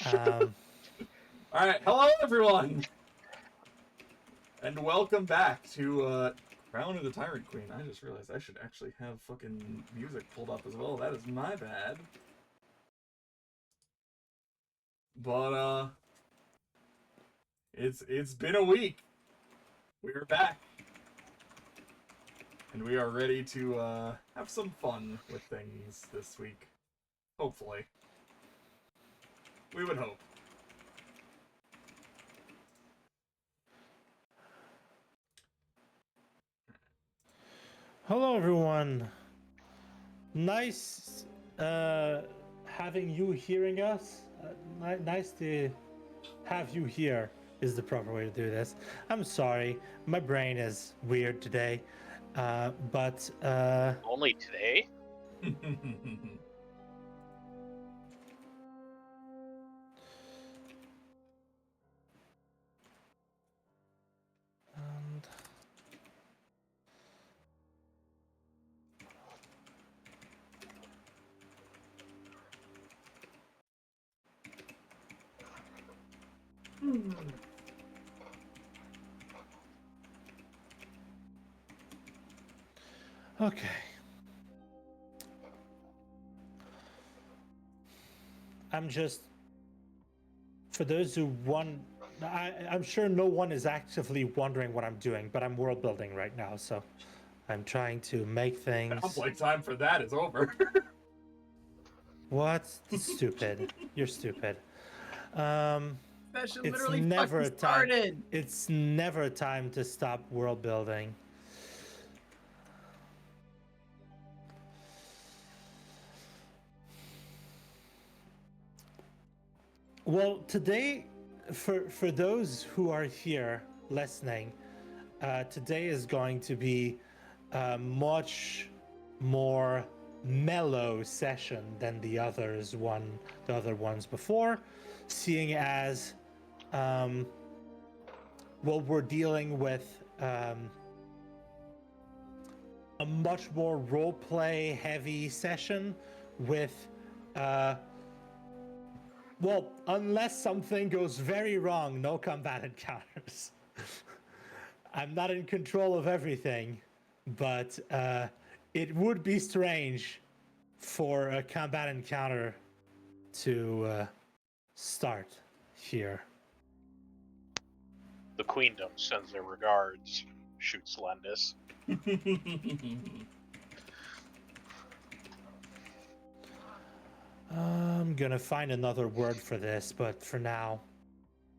Um, All right, hello everyone, and welcome back to Crown of the Tyrant Queen. I just realized I should actually have fucking music pulled up as well. That is my bad. But it's been a week. We're back, and we are ready to have some fun with things this week. Hopefully, we would hope. Hello, everyone. Nice having you hearing us. Nice to have you here, is the proper way to do this. I'm sorry, my brain is weird today. But Only today? and okay. I'm just, for those who I'm sure no one is actively wondering what I'm doing, but I'm world building right now, so I'm trying to make things. Sounds like time for that is over. What? Stupid. You're stupid. That should It's literally never a fucking time. started. It's never a time to stop world building. Well, today, for those who are here listening, today is going to be a much more mellow session than the other ones before, seeing as well, we're dealing with a much more roleplay heavy session with well, unless something goes very wrong, no combat encounters. I'm not in control of everything, but it would be strange for a combat encounter to start here. The Queendom sends their regards. Shoots Lendis. I'm gonna find another word for this, but for now,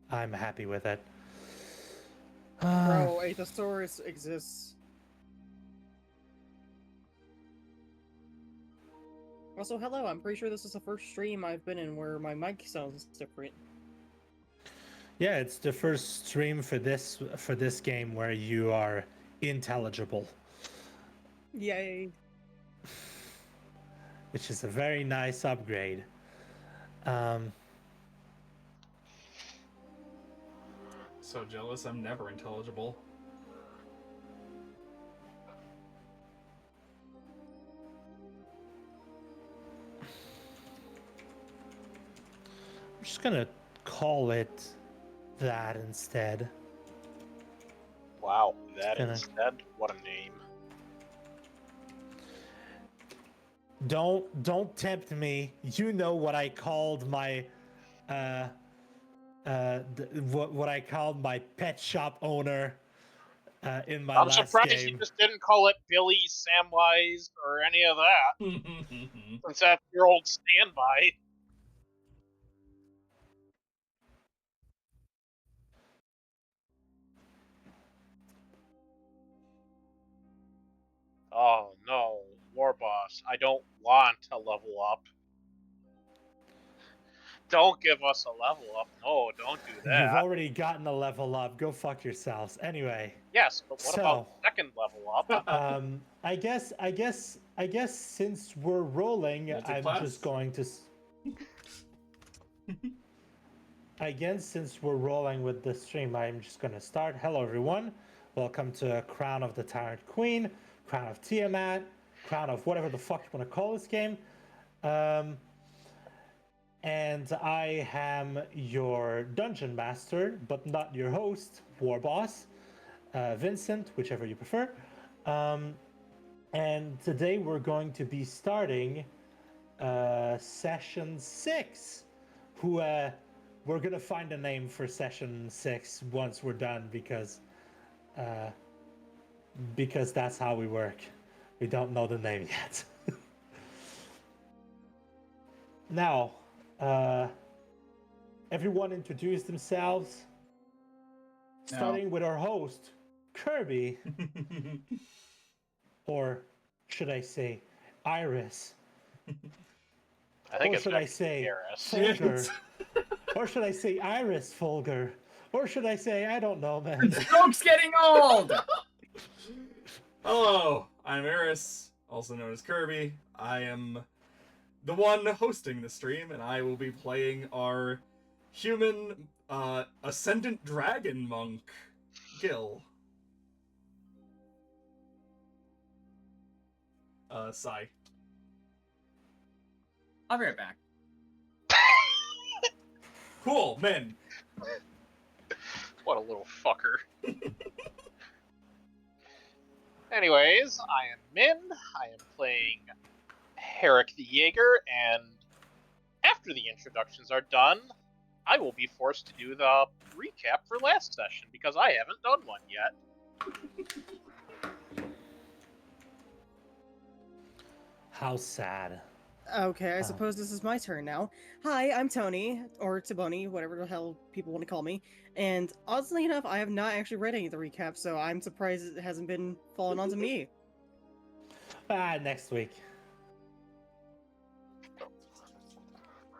I'm happy with it. Bro, a thesaurus exists. Also, hello, I'm pretty sure this is the first stream I've been in where my mic sounds different. Yeah, it's the first stream for this game where you are intelligible. Yay. Which is a very nice upgrade. So jealous, I'm never intelligible. I'm just gonna call it that instead. Wow, that instead? What a name. Don't tempt me. You know what I called my what I called my pet shop owner in my I'm last surprised game. you just didn't call it Billy, Samwise, or any of that. Since that's your old standby. Oh no, War Boss, I don't want to level up. Don't give us a level up. No, don't do that. You've already gotten a level up. Go fuck yourselves. Anyway. Yes, but what about second level up? I guess since we're rolling, I'm just going to. Again, since we're rolling with the stream, I'm just going to start. Hello, everyone. Welcome to Crown of the Tyrant Queen, Crown of Tiamat, Crown of whatever the fuck you want to call this game. and I am your dungeon master, but not your host, war boss, Vincent, whichever you prefer. And today we're going to be starting session 6. We're gonna find a name for session 6 once we're done because that's how we work. We don't know the name yet. Now, everyone introduce themselves, starting with our host, Kirby, or should I say, Iris? I think Or it's should I actually say Garrus. Folger? Or should I say Iris Folger? Or should I say, I don't know, man. Stroke's getting old! Hello, I'm Eris, also known as Kirby. I am the one hosting the stream, and I will be playing our human, ascendant dragon monk, Gil. Sai. I'll be right back. Cool, men. What a little fucker. Anyways, I am Min. I am playing Herrick the Jaeger, and after the introductions are done, I will be forced to do the recap for last session because I haven't done one yet. How sad. Okay, I suppose this is my turn now. Hi, I'm Tony, or Taboni, whatever the hell people want to call me. And oddly enough, I have not actually read any of the recaps, so I'm surprised it hasn't been fallen onto me. Next week.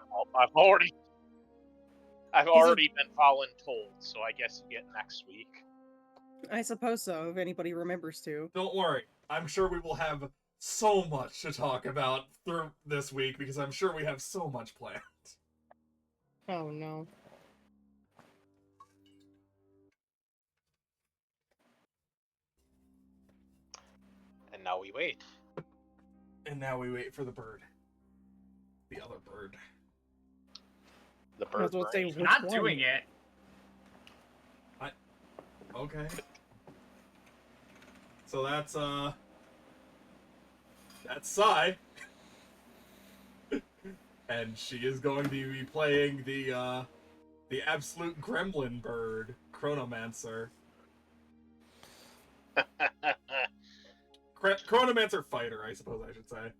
Well, I've already been voluntold, so I guess you get next week. I suppose so, if anybody remembers to. Don't worry, I'm sure we will have so much to talk about through this week, because I'm sure we have so much planned. Oh no. And now we wait. And now we wait for the bird. The other bird. The I was bird about to say, brain. which Not one? doing it. Okay. So that's Sai. And she is going to be playing the absolute gremlin bird, Chronomancer. Chronomancer fighter, I suppose I should say.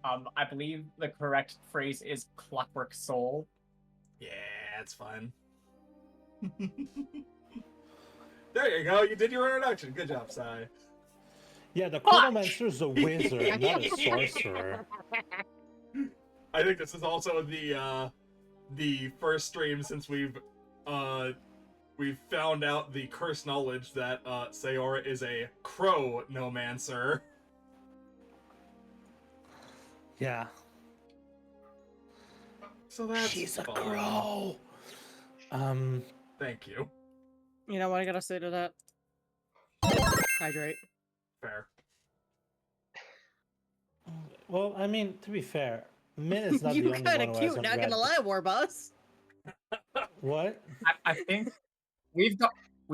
I believe the correct phrase is clockwork soul. Yeah, it's fine. There you go, you did your introduction. Good job, Sai. Yeah, the Chronomancer's a wizard, not a sorcerer. I think this is also the first stream since we've found out the cursed knowledge that Sayora is a Chronomancer. Yeah. So that's She's a fun. crow. Thank you. You know what I gotta say to that? Hydrate. Fair. Well, I mean, to be fair, Min is not You the only kinda one who cute, hasn't not read gonna lie, War Boss. What? I think we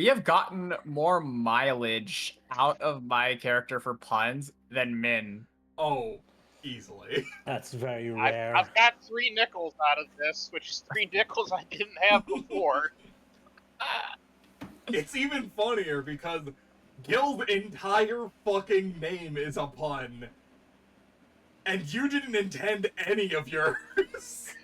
have gotten more mileage out of my character for puns than Min. Oh, easily. That's very rare. I've got 3 nickels out of this, which is 3 nickels I didn't have before. It's even funnier because Gil's entire fucking name is a pun. And you didn't intend any of yours.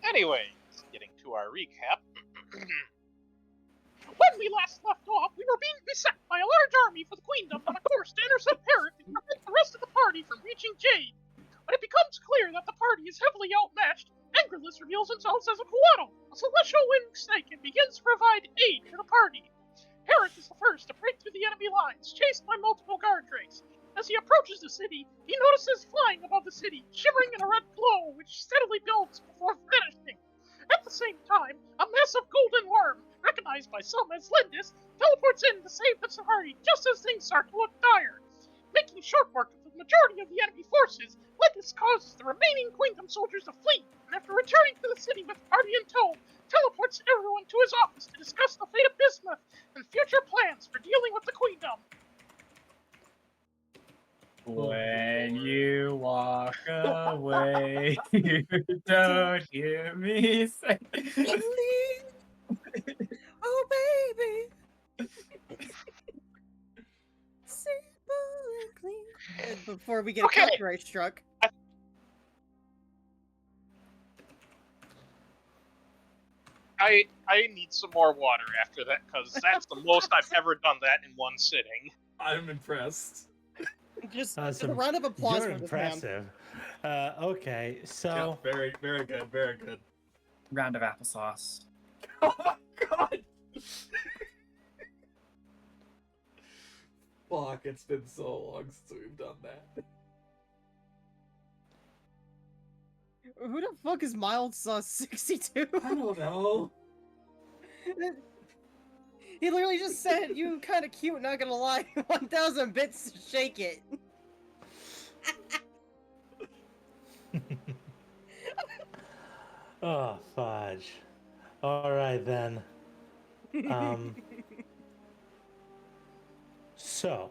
Anyways, getting to our recap. When we last left off, we were being beset by a large army for the Queendom on a course to intercept Tyrant and prevent the rest of the party from reaching Jade. When it becomes clear that the party is heavily outmatched, Angerless reveals himself as a Koado, a celestial wind snake, and begins to provide aid for the party. Herrick is the first to break through the enemy lines, chased by multiple guard drakes. As he approaches the city, he notices flying above the city, shimmering in a red glow which steadily builds before vanishing. At the same time, a massive golden worm, recognized by some as Lindis, teleports in to save the party just as things start to look dire. Making short work of the majority of the enemy forces, Lindis causes the remaining Queendom soldiers to flee, and after returning to the city with the party in tow, teleports everyone to his office to discuss the fate of Bismuth and future plans for dealing with the Queendom. When Lord. you walk away, you don't hear me say, Please, oh baby, simple and clean. Before we get Okay. a copyright struck. I need some more water after that, because that's the most I've ever done that in one sitting. I'm impressed. Just Awesome. a round of applause You're for this man. impressive. Okay, so Yeah, very, very good, very good. round of applesauce. Oh my god! Fuck, it's been so long since we've done that. Who the fuck is Mild Sauce 62? I don't know. He literally just said, you kinda cute, not gonna lie. 1,000 bits to shake it. oh fudge. All right then. So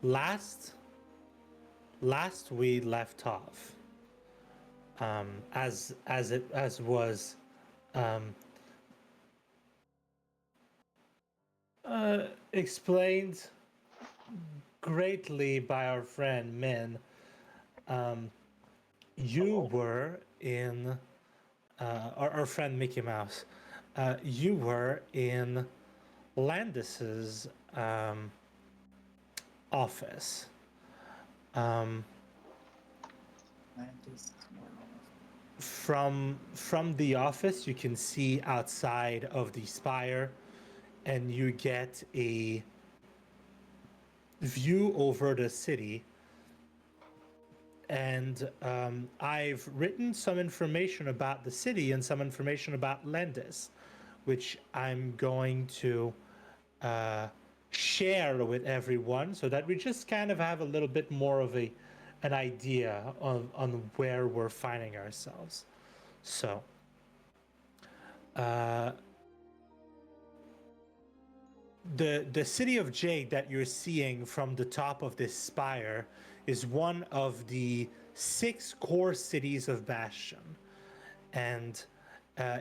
last we left off, as was explained greatly by our friend Min, you were in our friend Mickey Mouse. You were in Landis's office. From the office, you can see outside of the spire, and you get a view over the city. And I've written some information about the city and some information about Landis, which I'm going to share with everyone, so that we just kind of have a little bit more of an idea on where we're finding ourselves. So, the city of Jade that you're seeing from the top of this spire is one of the 6 core cities of Bastion, and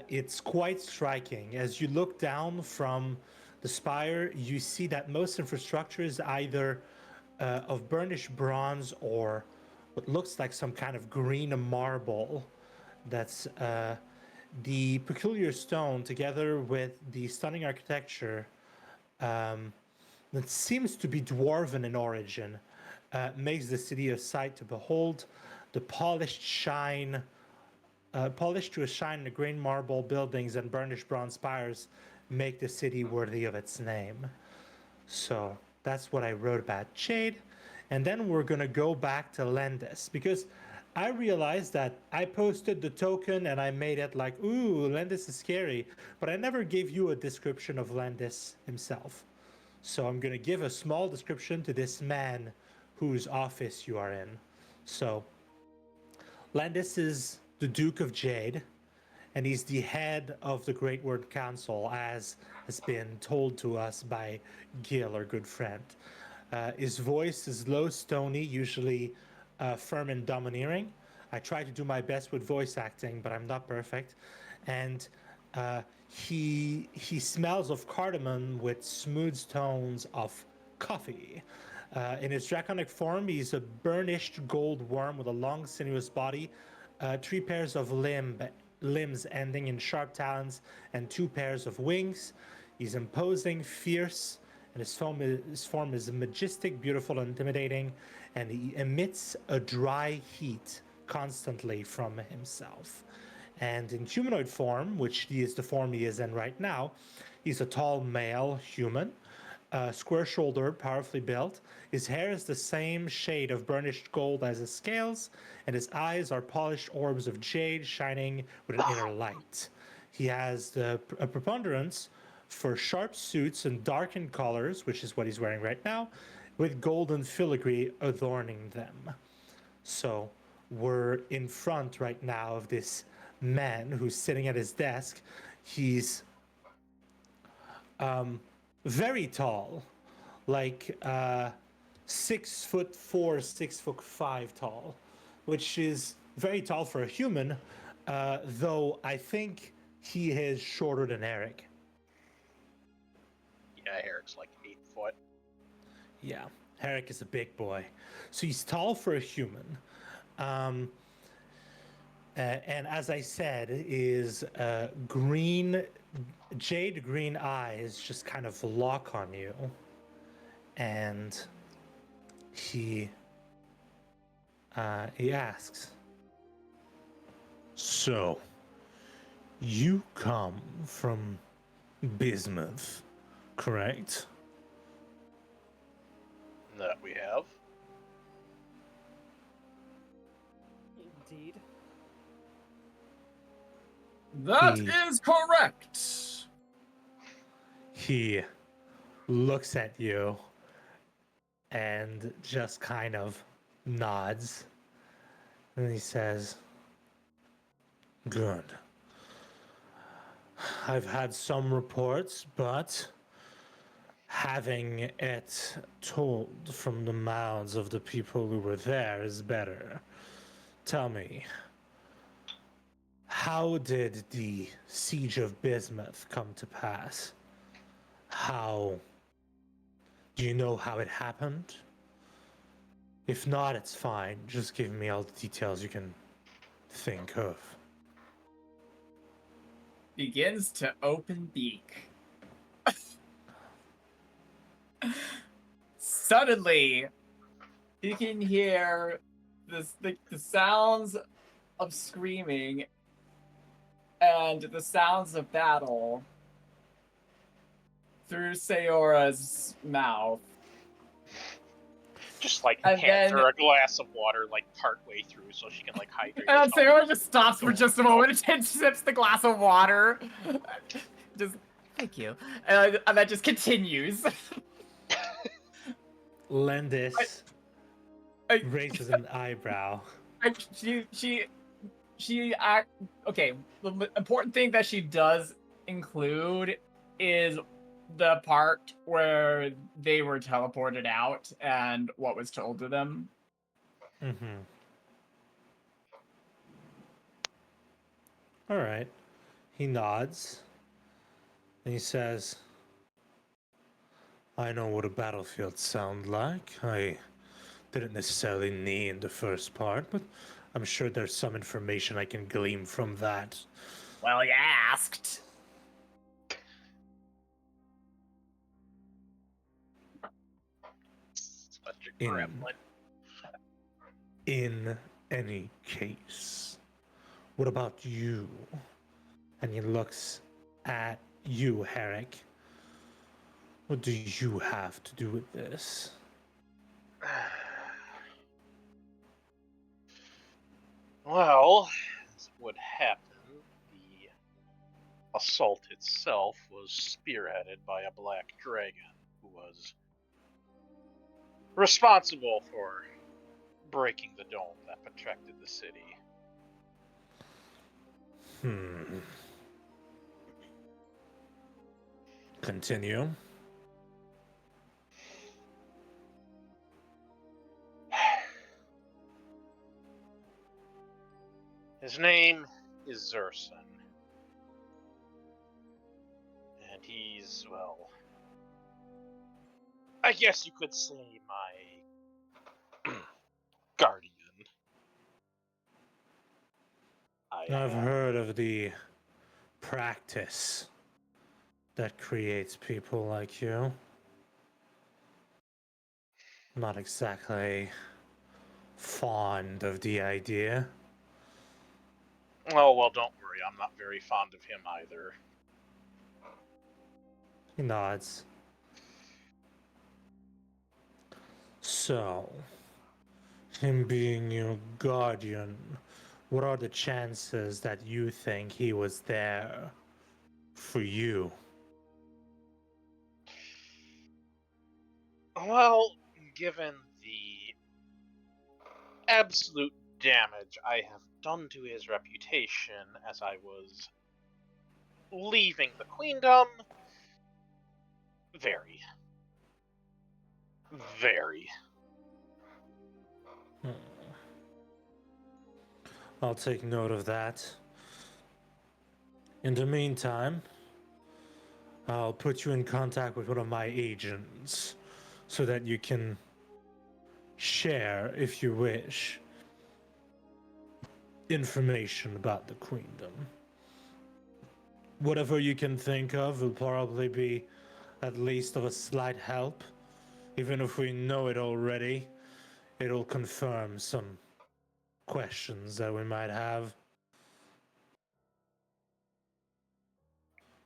it's quite striking. As you look down from the spire, you see that most infrastructure is either of burnished bronze or what looks like some kind of green marble. That's the peculiar stone, together with the stunning architecture that seems to be dwarven in origin, makes the city a sight to behold. The polished to a shine, the green marble buildings and burnished bronze spires make the city worthy of its name. So that's what I wrote about Jade. And then we're gonna go back to Landis, because I realized that I posted the token and I made it like, ooh, Landis is scary, but I never gave you a description of Landis himself. So I'm gonna give a small description to this man whose office you are in. So Landis is the Duke of Jade, and he's the head of the Great Word Council, as has been told to us by Gil, our good friend. His voice is low, stony, usually firm and domineering. I try to do my best with voice acting, but I'm not perfect. And he smells of cardamom with smooth tones of coffee. In his draconic form, he's a burnished gold worm with a long, sinuous body, 3 pairs of limbs ending in sharp talons, and 2 pairs of wings. He's imposing, fierce, and his form is majestic, beautiful, and intimidating, and he emits a dry heat constantly from himself. And in humanoid form, which is the form he is in right now, he's a tall male human, square-shouldered, powerfully built. His hair is the same shade of burnished gold as his scales, and his eyes are polished orbs of jade shining with an inner light. He has a preponderance for sharp suits and darkened colors, which is what he's wearing right now, with golden filigree adorning them. So we're in front right now of this man who's sitting at his desk. He's very tall, like 6'4", 6'5" tall, which is very tall for a human, though I think he is shorter than Eric. Yeah, Eric's like 8 foot. Yeah, Eric is a big boy. So he's tall for a human. And as I said, is green, jade green eyes just kind of lock on you. And he asks, "So, you come from Bismuth, correct?" That we have. Indeed. That He- is correct. He looks at you and just kind of nods. And he says, "Good. I've had some reports, but having it told from the mouths of the people who were there is better. Tell me, how did the siege of Bismuth come to pass? How... Do you know how it happened? If not, it's fine. Just give me all the details you can think of." Begins to open beak. Suddenly, you can hear the sounds of screaming and the sounds of battle through Seora's mouth. Just like And hands then- her a glass of water like partway through so she can like hydrate And herself. Seora just stops for just a moment and sips the glass of water. Just, thank you. And that just continues. Landis I- raises an eyebrow. She act okay. The important thing that she does include is the part where they were teleported out and what was told to them. Mm-hmm. All right. He nods. And he says, "I know what a battlefield sounds like. I didn't necessarily need the first part, but I'm sure there's some information I can glean from that." Well, you asked. Such a In- gremlin. "In any case, what about you?" And he looks at you, Herrick. "What do you have to do with this?" Well, as would happen, the assault itself was spearheaded by a black dragon who was responsible for breaking the dome that protected the city. Continue. His name is Zerson. And he's, well, I guess you could say my guardian. I've heard of the practice that creates people like you. Not exactly fond of the idea. Oh, well, don't worry. I'm not very fond of him either. He nods. So, him being your guardian, what are the chances that you think he was there for you? Well, given the absolute damage I have done to his reputation as I was leaving the Queendom, very. Very. Hmm. I'll take note of that. In the meantime, I'll put you in contact with one of my agents so that you can share, if you wish, information about the Queendom. Whatever you can think of will probably be at least of a slight help. Even if we know it already, it'll confirm some questions that we might have.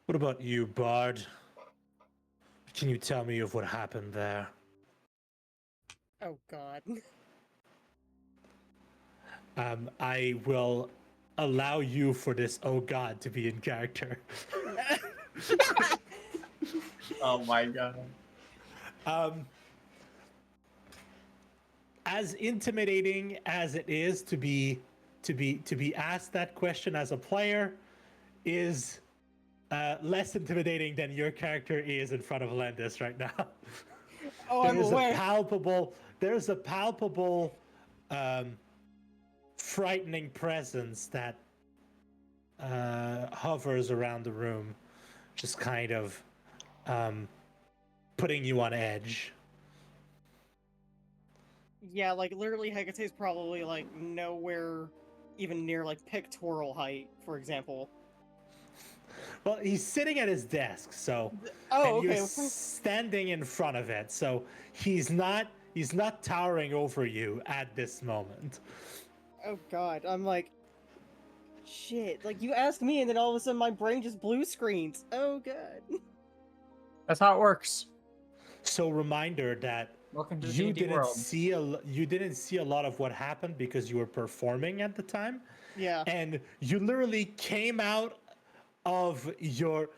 What about you, Bard? Can you tell me of what happened there? Oh God. I will allow you for this, oh god, to be in character. Oh my god. Um, as intimidating as it is to be asked that question as a player is less intimidating than your character is in front of Lendis right now. Oh, I'm aware. There's a palpable frightening presence that hovers around the room, just kind of putting you on edge. Yeah, like literally Hecate's probably like nowhere even near like pictorial height, for example. Well, he's sitting at his desk, so Oh, and you're okay. standing in front of it, so he's not towering over you at this moment. Oh God, I'm like, shit. Like you asked me, and then all of a sudden my brain just blue screens. Oh God. That's how it works. So reminder that Welcome to the you D&D didn't world. see a lot of what happened because you were performing at the time, Yeah. and you literally came out of your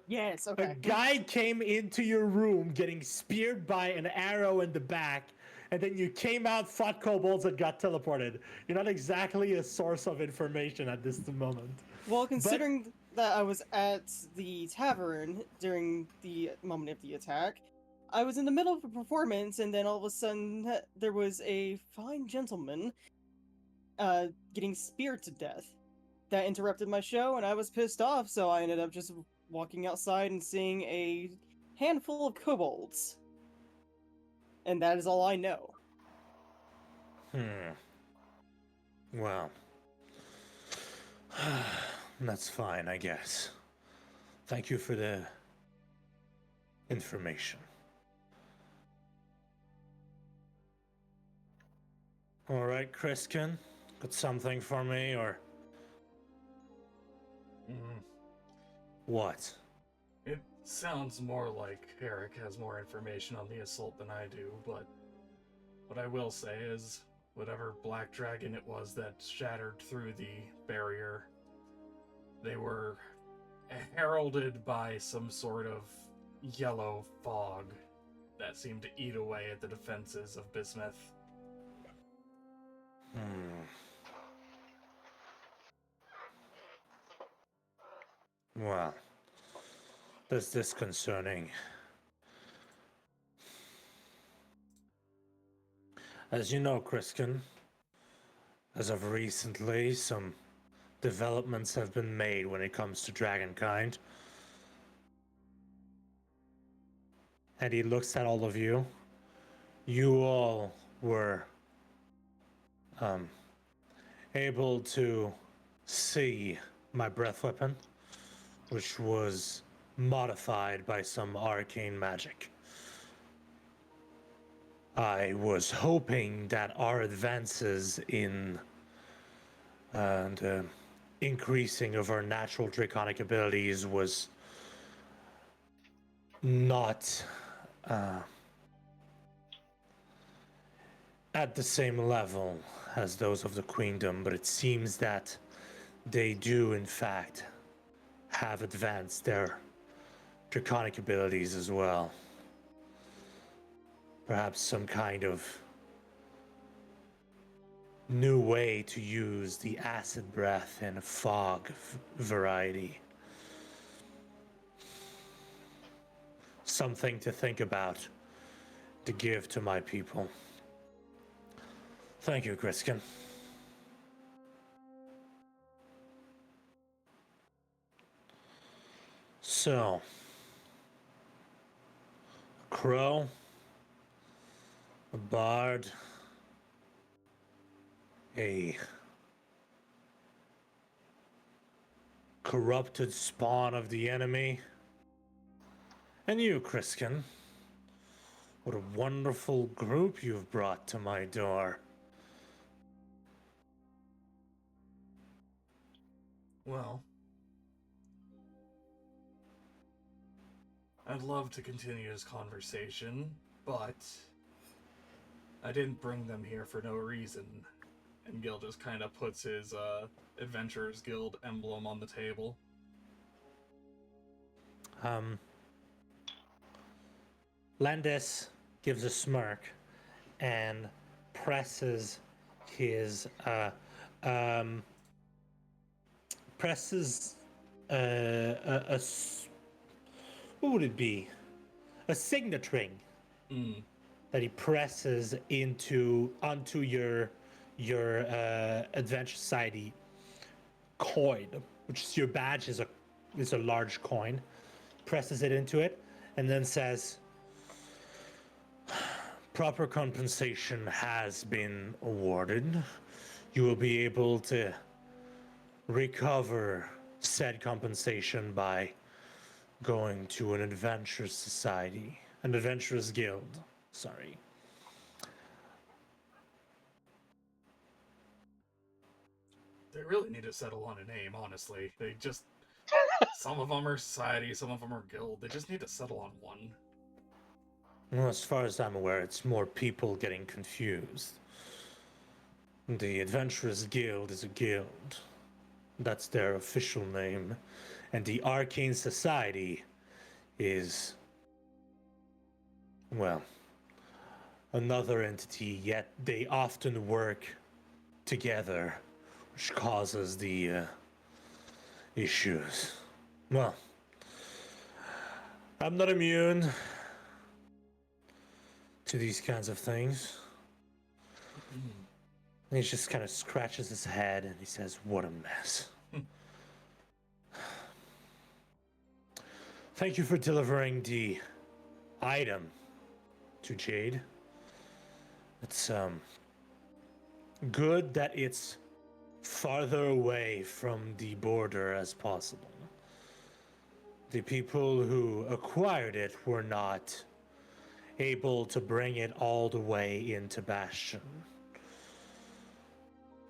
Yes. a Okay. guy came into your room getting speared by an arrow in the back, and then you came out, fought kobolds, and got teleported. You're not exactly a source of information at this moment. Well, considering that I was at the tavern during the moment of the attack, I was in the middle of a performance, and then all of a sudden there was a fine gentleman getting speared to death. That interrupted my show, and I was pissed off, so I ended up just walking outside and seeing a handful of kobolds. And that is all I know. Well, that's fine, I guess. Thank you for the information. All right, Kriskin, got something for me, or Mm, what? it sounds more like Eric has more information on the assault than I do, but what I will say is, whatever black dragon it was that shattered through the barrier, they were heralded by some sort of yellow fog that seemed to eat away at the defenses of Bismuth. Well, that's disconcerting. As you know, Kriskin, as of recently, some developments have been made when it comes to Dragonkind. And he looks at all of you. You all were able to see my breath weapon, which was modified by some arcane magic. I was hoping that our advances in the increasing of our natural draconic abilities was not at the same level as those of the Queendom, but it seems that they do, in fact, have advanced their draconic abilities as well. Perhaps some kind of new way to use the acid breath and fog variety. Something to think about, to give to my people. Thank you, Griskin. So, a crow, a bard, a corrupted spawn of the enemy, and you, Griskin. What a wonderful group you've brought to my door. Well, I'd love to continue this conversation, but I didn't bring them here for no reason. And Gil just kind of puts his Adventurers Guild emblem on the table. Landis gives a smirk and presses his what would it be? A signet ring that he presses onto your Adventure Society coin, which is your badge, is a large coin. Presses it into it and then says, proper compensation has been awarded. You will be able to recover said compensation by going to an adventurous society, an adventurous guild, sorry. They really need to settle on a name, honestly. They just... some of them are society, some of them are guild. They just need to settle on one. Well, as far as I'm aware, it's more people getting confused. The Adventurers Guild is a guild. That's their official name. And the Arcane Society is, well, another entity, yet they often work together, which causes the issues. Well, I'm not immune to these kinds of things. And he just kind of scratches his head and he says, what a mess. Thank you for delivering the item to Jade. It's good that it's farther away from the border as possible. The people who acquired it were not able to bring it all the way into Bastion.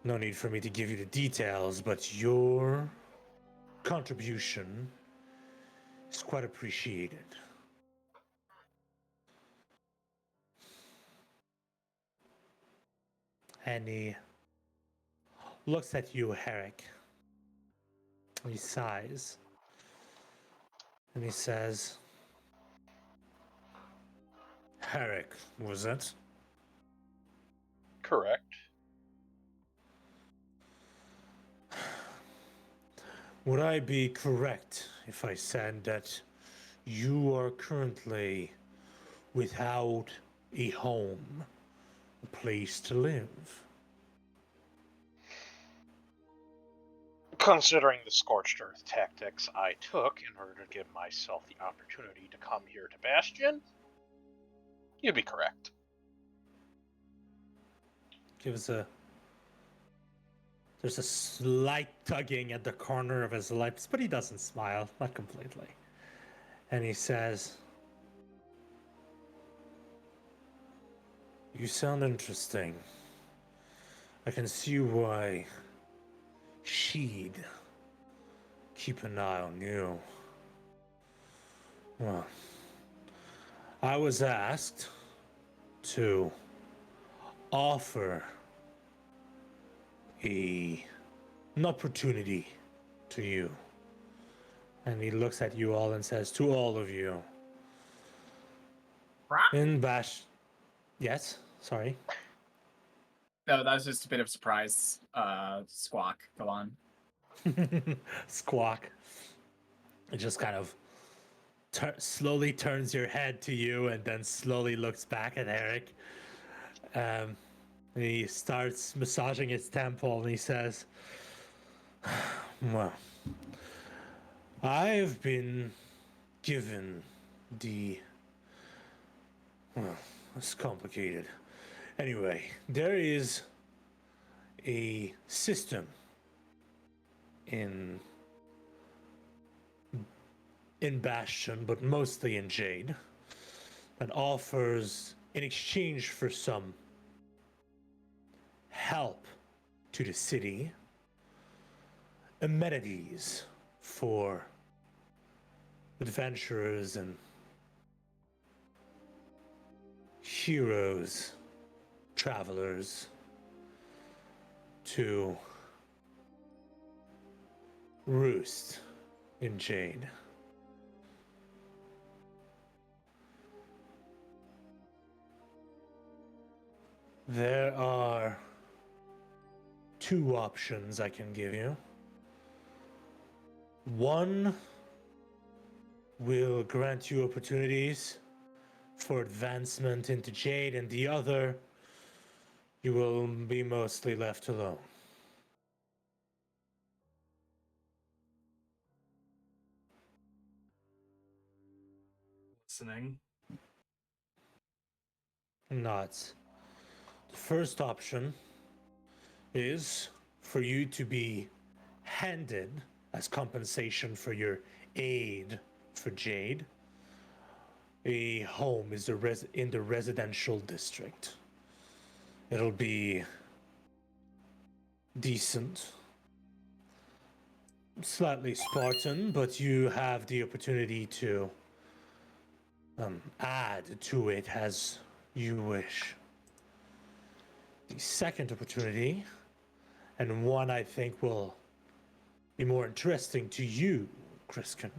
No need for me to give you the details, but your contribution is quite appreciated. And he looks at you, Herrick. He sighs. And he says, Herrick, was it? Correct. Would I be correct if I said that you are currently without a home, a place to live? Considering the scorched earth tactics I took in order to give myself the opportunity to come here to Bastion, you'd be correct. There's a slight tugging at the corner of his lips, but he doesn't smile, not completely. And he says, you sound interesting. I can see why she'd keep an eye on you. Well, I was asked to offer an opportunity to you. And he looks at you all and says, to all of you, in Bash... Yes? Sorry? No, that was just a bit of surprise. Squawk. Go on. Squawk. It just kind of slowly turns your head to you and then slowly looks back at Eric. And he starts massaging his temple and he says, well, I've been given the... Well, it's complicated. Anyway, there is a system in Bastion, but mostly in Jade, that offers, in exchange for some help to the city, amenities for adventurers and heroes, travelers, to roost in Jade. There are two options I can give you. One will grant you opportunities for advancement into Jade, and the other, you will be mostly left alone. Listening. Not. The first option is for you to be handed, as compensation for your aid for Jade, a home in the residential district. It'll be decent, slightly Spartan, but you have the opportunity to add to it as you wish. The second opportunity, and one I think will be more interesting to you, Kriskin,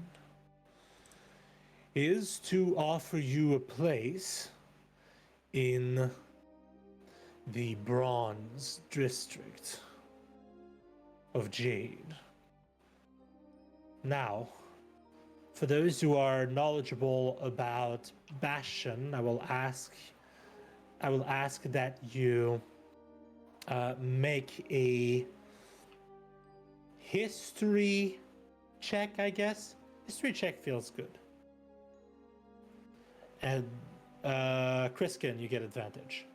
is to offer you a place in the Bronze District of Jade. Now, for those who are knowledgeable about Bastion, I will ask that you make a history check, I guess. History check feels good. And Kriskin, you get advantage.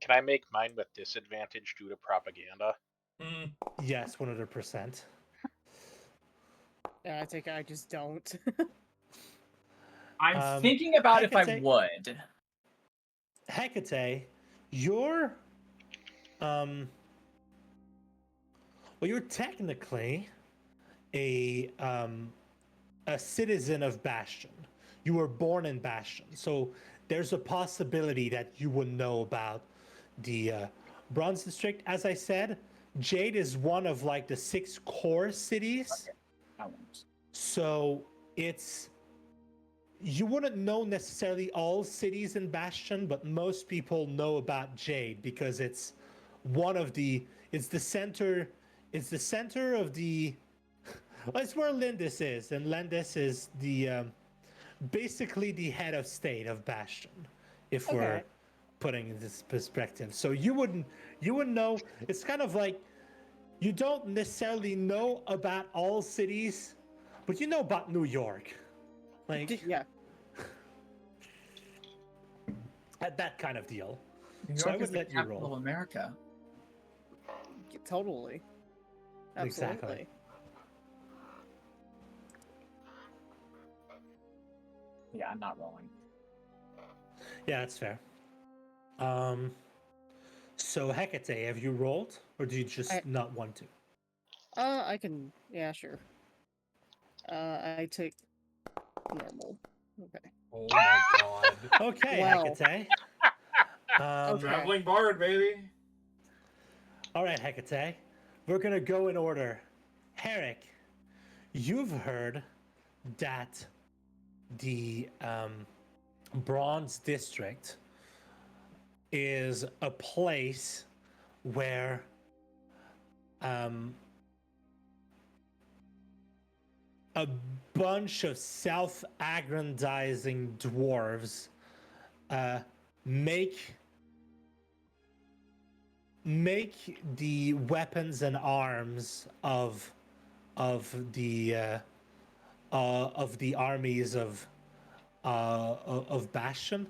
Can I make mine with disadvantage due to propaganda? Yes, 100%. I think I just don't. I'm thinking about if I Hecate- would. Hecate, you're you're technically a citizen of Bastion. You were born in Bastion, so there's a possibility that you would know about the Bronze District. As I said, Jade is one of like the 6 core cities. Okay. I won't. So you wouldn't know necessarily all cities in Bastion, but most people know about Jade because it's the center of the well, it's where Lindis is, and Lindis is the basically the head of state of Bastion, if we're Okay. putting this perspective. So you wouldn't know. It's kind of like you don't necessarily know about all cities, but you know about New York, like Yeah. that kind of deal. New So I York would is the let you capital roll. of America. Totally. Absolutely. Exactly. Yeah, I'm not rolling. Yeah, that's fair. So Hecate, have you rolled, or do you just I- not want to? I can. Yeah, sure. I take normal. Okay. Oh my god. Okay, Wow. Hecate. Okay. Traveling bard, baby. All right, Hecate. We're gonna go in order. Herrick, you've heard that the Bronze District is a place where a bunch of self-aggrandizing dwarves make the weapons and arms of the armies of Bastion.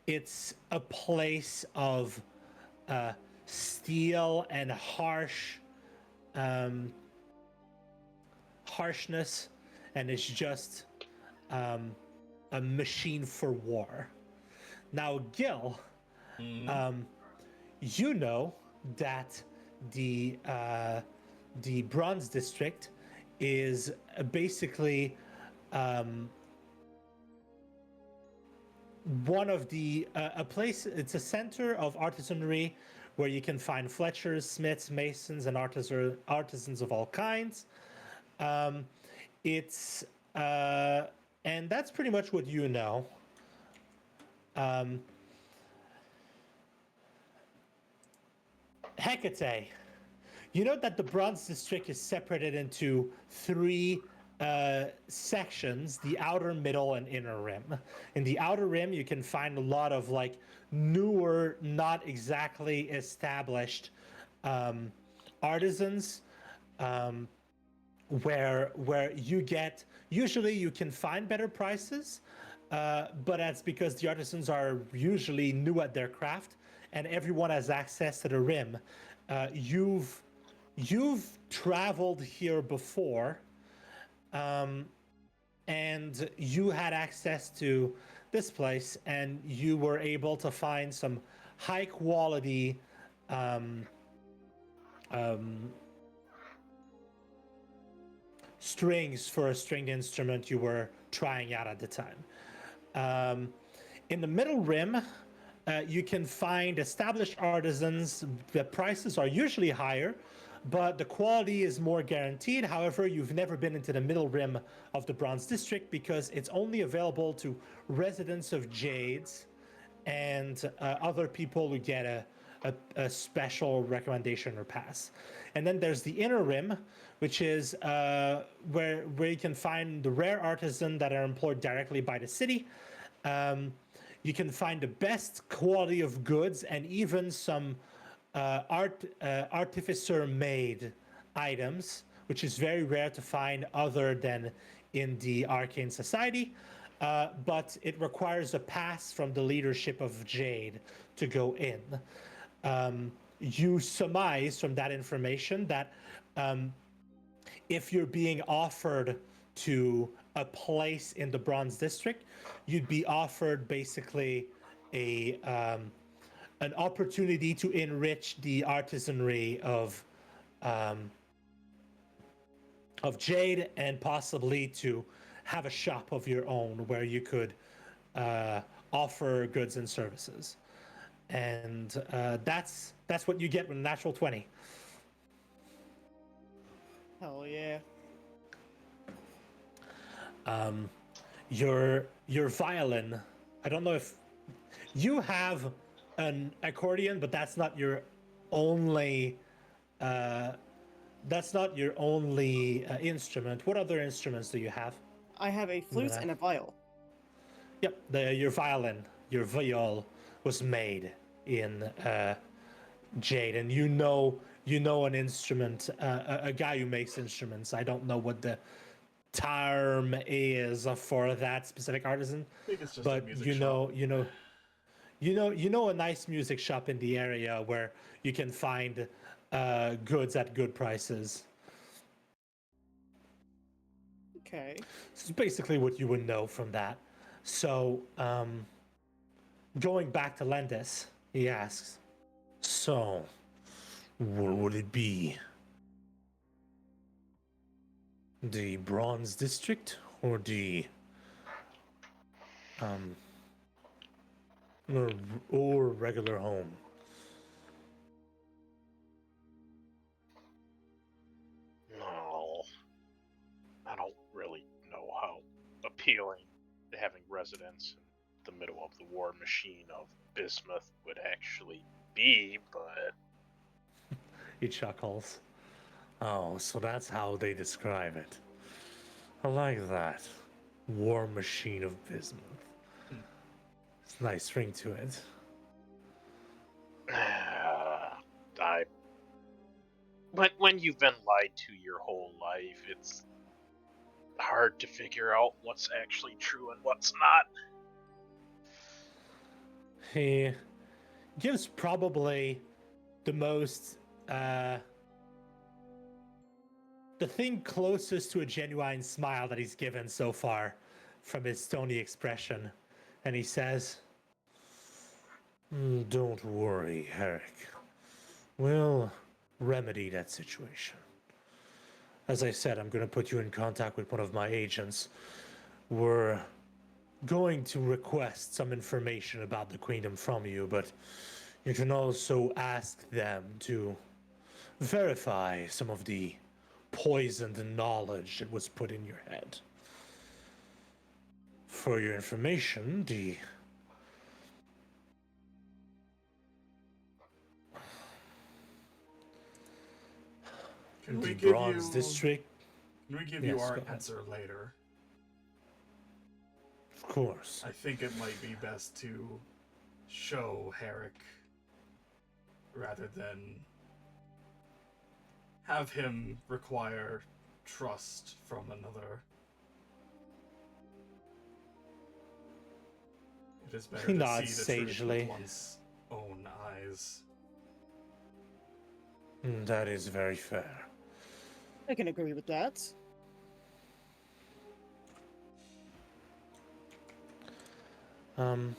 It's a place of steel and harshness, and it's just a machine for war. Now, Gil, you know that the Bronze District is basically one of the a place. It's a center of artisanry where you can find fletchers, smiths, masons, and artisans of all kinds. It's and that's pretty much what you know. Hecate, you know that the Bronze District is separated into three sections: the outer, middle, and inner rim. In the outer rim, you can find a lot of like newer, not exactly established artisans, where you get usually you can find better prices, but that's because the artisans are usually new at their craft, and everyone has access to the rim. You've traveled here before, and you had access to this place, and you were able to find some high quality strings for a stringed instrument you were trying out at the time. In the middle rim, you can find established artisans. The prices are usually higher, but the quality is more guaranteed. However, you've never been into the middle rim of the Bronze District because it's only available to residents of Jade's and other people who get a special recommendation or pass. And then there's the inner rim, which is where you can find the rare artisan that are employed directly by the city. You can find the best quality of goods and even some artificer-made items, which is very rare to find other than in the Arcane Society. But it requires a pass from the leadership of Jade to go in. You surmise from that information that if you're being offered to a place in the Bronze District, you'd be offered basically an opportunity to enrich the artisanry of Jade, and possibly to have a shop of your own where you could offer goods and services. And that's what you get with a natural 20. Hell yeah. Your violin, I don't know if you have an accordion, but that's not your only instrument. What other instruments do you have? I have a flute and a viol. Yep, your violin, your viol was made in Jade, and you know an instrument, a guy who makes instruments. I don't know what the term is for that specific artisan, I think it's just but a music shop. you know a nice music shop in the area where you can find goods at good prices. Okay. This is basically what you would know from that. So, going back to Lendis, he asks, so, what would it be? The Bronze District or the or regular home? No. residence in the middle of the war machine of bismuth would actually be, but He chuckles. Oh, so that's how they describe it. I like that. War machine of bismuth. It's a nice ring to it. I. When you've been lied to your whole life, it's hard to figure out what's actually true and what's not. He gives probably the most, the thing closest to a genuine smile that he's given so far from his stony expression. And he says, Don't worry, Herrick. We'll remedy that situation. As I said, I'm going to put you in contact with one of my agents. We're going to request some information about the Queendom from you, but you can also ask them to verify some of the poisoned knowledge that was put in your head. For your information, the Can we the give Bronze you? District, Can we give you Yes, our go ahead. answer later? of course. I think it might be best to show Herrick rather than have him require trust from another. It is better He to nods see the truth sagely. with one's own eyes. That is very fair. I can agree with that. Um.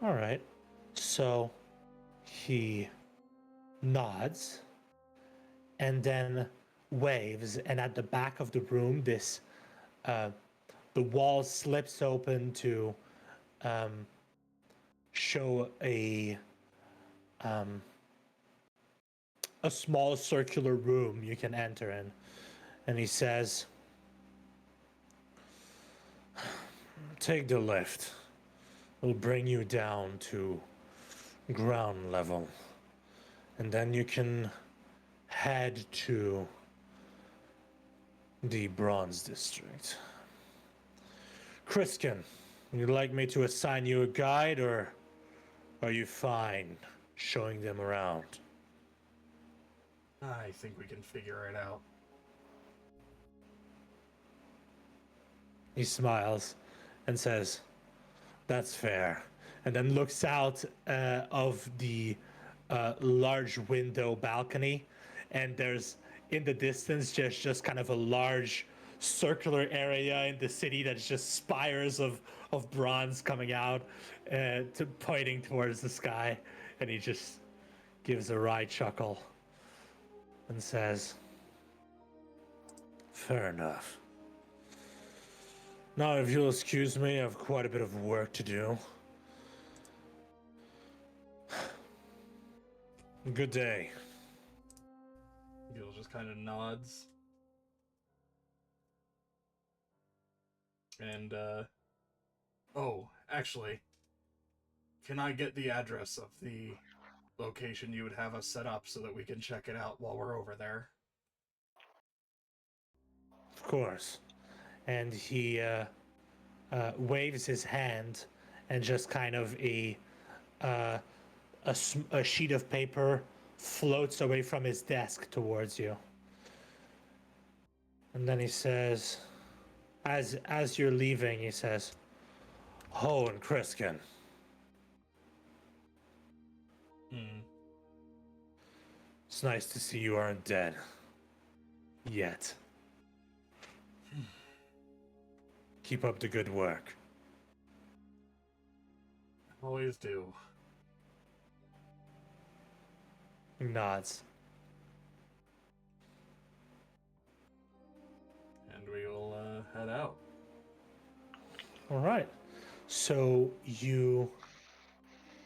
All right. So he nods and then waves, and at the back of the room, the wall slips open to show a small circular room you can enter in, and he says, "Take the lift. It'll bring you down to ground level, and then you can head to the Bronze District. Kriskin, would you like me to assign you a guide, or are you fine showing them around?" I think we can figure it out. He smiles and says, "That's fair," and then looks out of the large window balcony, and there's in the distance just kind of a large circular area in the city that's just spires of bronze coming out to pointing towards the sky, and he just gives a wry chuckle and says, "Fair enough. Now, if you'll excuse me, I have quite a bit of work to do. Good day." Gil just kind of nods. And, oh, actually, can I get the address of the location you would have us set up so that we can check it out while we're over there? Of course. And he waves his hand, and just kind of a sheet of paper floats away from his desk towards you. And then he says, as you're leaving, he says, "Ho and Kriskin, it's nice to see you aren't dead. Yet. Keep up the good work." Always do. He nods. And we will head out. All right. So you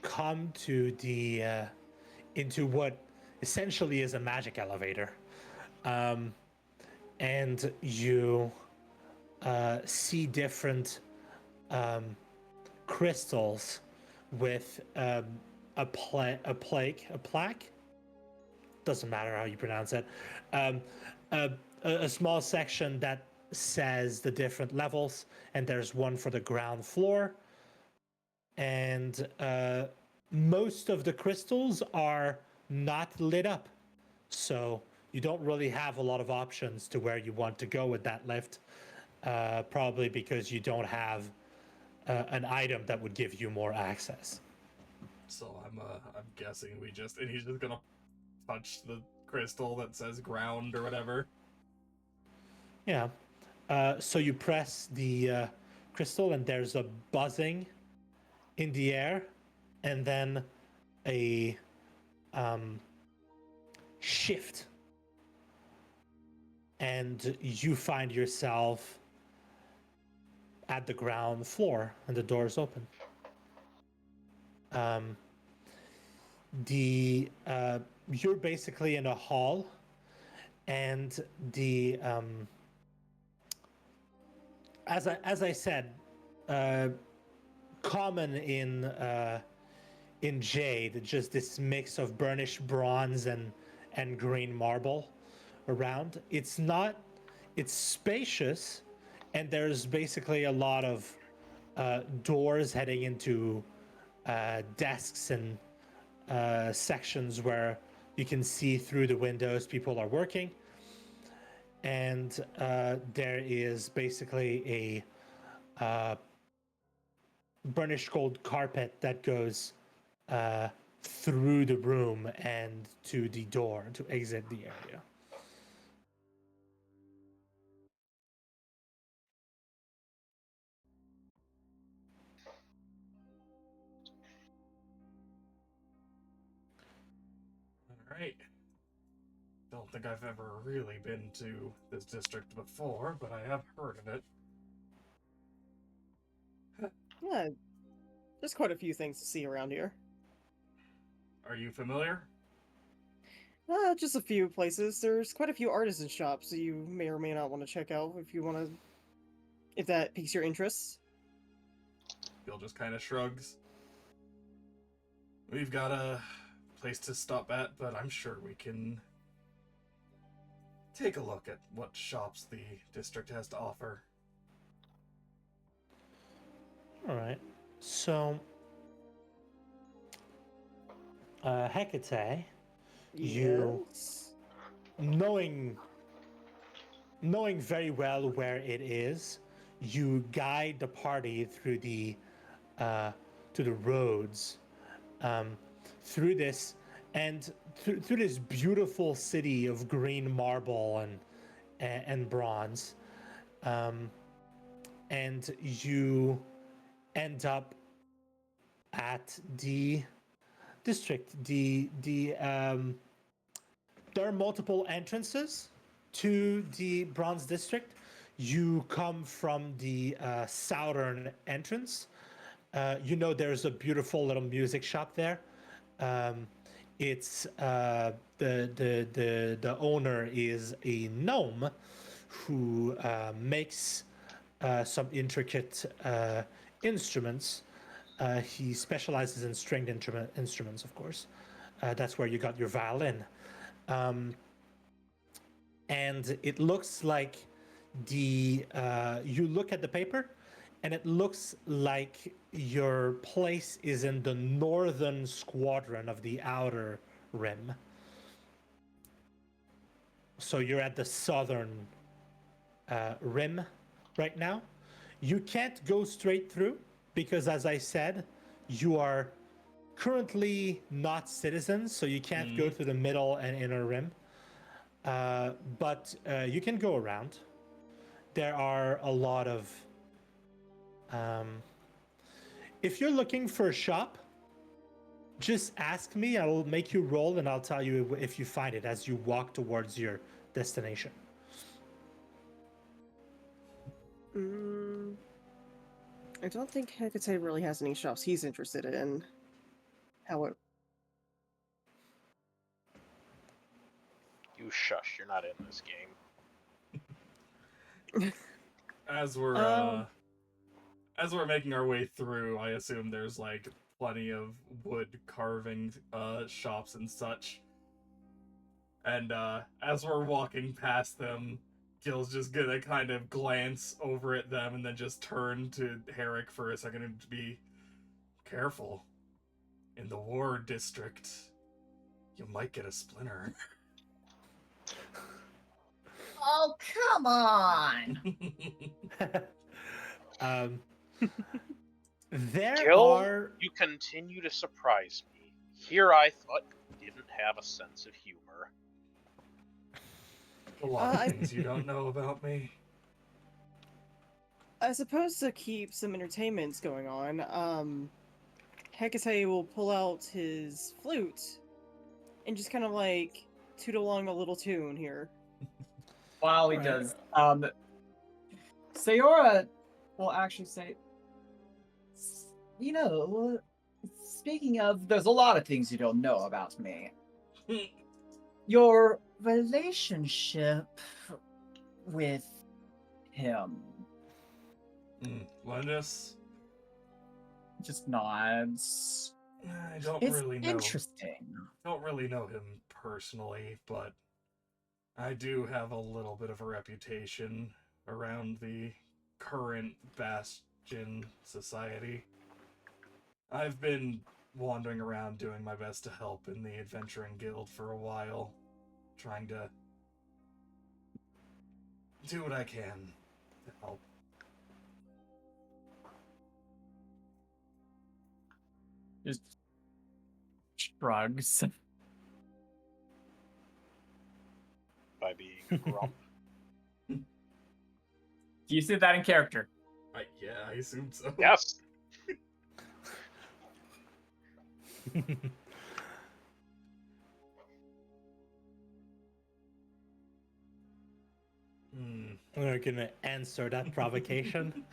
come to the into what essentially is a magic elevator. and you see different crystals with a plaque. Doesn't matter how you pronounce it. Um, a small section that says the different levels, and there's one for the ground floor. And most of the crystals are not lit up, so you don't really have a lot of options to where you want to go with that lift. Probably because you don't have an item that would give you more access. So I'm guessing he's just gonna touch the crystal that says ground or whatever. Yeah. So you press the crystal, and there's a buzzing in the air, and then a shift, and you find yourself at the ground floor, and the door's open. You're basically in a hall, and as I said, common in Jade, just this mix of burnished bronze and green marble around. It's spacious, and there's basically a lot of doors heading into desks and sections where you can see through the windows people are working. And there is basically a burnished gold carpet that goes through the room and to the door to exit the area. Alright. Don't think I've ever really been to this district before, but I have heard of it. Yeah, there's quite a few things to see around here. Are you familiar? Just a few places. There's quite a few artisan shops that you may or may not want to check out if that piques your interest. Bill just kind of shrugs. We've got a place to stop at, but I'm sure we can take a look at what shops the district has to offer. All right. So, Hecate, you Yes. knowing very well where it is, you guide the party through the to the roads, through this and through this beautiful city of green marble and bronze, and you end up at the district. There are multiple entrances to the bronze district. You come from the southern entrance. You know there's a beautiful little music shop there. It's the owner is a gnome who makes some intricate instruments. He specializes in stringed instruments, of course. That's where you got your violin. And it looks like you look at the paper, and it looks like your place is in the northern squadron of the outer rim. So you're at the southern rim right now. You can't go straight through because, as I said, you are currently not citizens, so you can't go through the middle and inner rim. But you can go around. There are a lot of... if you're looking for a shop, just ask me. I'll make you roll, and I'll tell you if you find it as you walk towards your destination. I don't think Hecate really has any shops he's interested in. However, You shush. You're not in this game. As we're making our way through, I assume there's like plenty of wood carving shops and such. And as we're walking past them, Gil's just gonna kind of glance over at them and then just turn to Herrick for a second and be careful. In the war district, you might get a splinter. Oh, come on! There Gil, are. you continue to surprise me. Here I thought you didn't have a sense of humor. A lot of things you don't know about me. I suppose to keep some entertainments going on, Hecate will pull out his flute and just kind of like toot along a little tune here. While he Right. does, Sayora will actually say, you know, speaking of, there's a lot of things you don't know about me. Your relationship with him. Linus? Just nods. I don't It's really know. interesting. Don't really know him personally, but I do have a little bit of a reputation around the current Bastion society. I've been wandering around doing my best to help in the Adventuring Guild for a while, trying to do what I can to help. Just shrugs. By being a grump. Do you see that in character? Yeah, I assume so. Yes. We're gonna answer that provocation.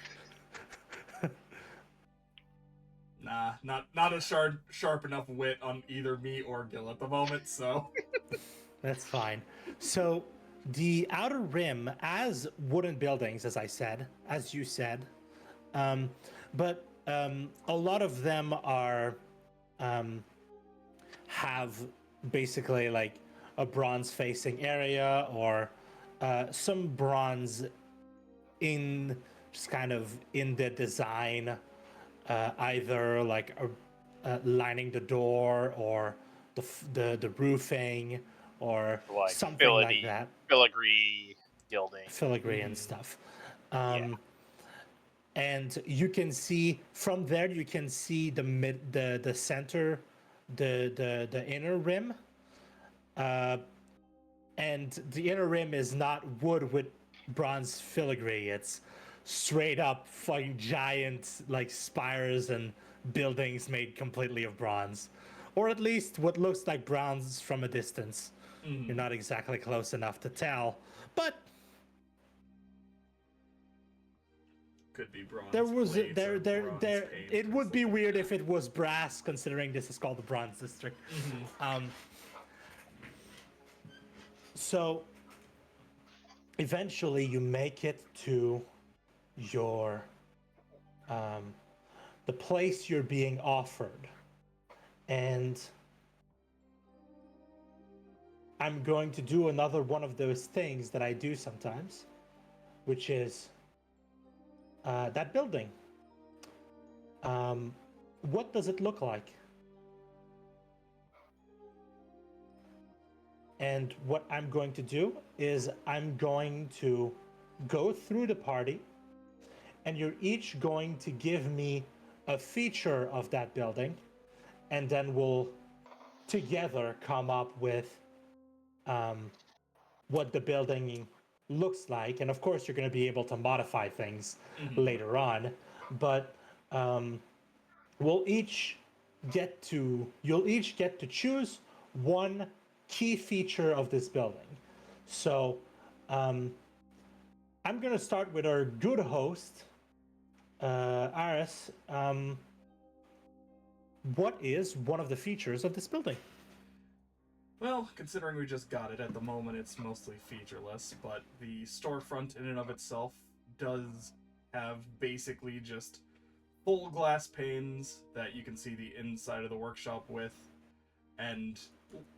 Nah, not a sharp enough wit on either me or Gil at the moment, so. That's fine. So, the Outer Rim, as wooden buildings, as you said, but a lot of them are have basically like a bronze-facing area or some bronze in just kind of in the design, either like lining the door or the roofing or Like something like that. Filigree gilding. Filigree and stuff. Yeah. And you can see from there. You can see the center, the inner rim. And the inner rim is not wood with bronze filigree. It's straight up fucking giant like spires and buildings made completely of bronze, or at least what looks like bronze from a distance. You're not exactly close enough to tell, but Could be bronze. there was plates or bronze paint it or would be something weird like if it was brass, considering this is called the Bronze District. So eventually you make it to your the place you're being offered, and I'm going to do another one of those things that I do sometimes, which is that building. What does it look like? And what I'm going to do is I'm going to go through the party, and you're each going to give me a feature of that building, and then we'll together come up with what the building looks like. And of course, you're going to be able to modify things later on, but you'll each get to choose one key feature of this building. So I'm going to start with our good host, Aris. What is one of the features of this building? Well, considering we just got it, at the moment it's mostly featureless, but the storefront in and of itself does have basically just full glass panes that you can see the inside of the workshop with, and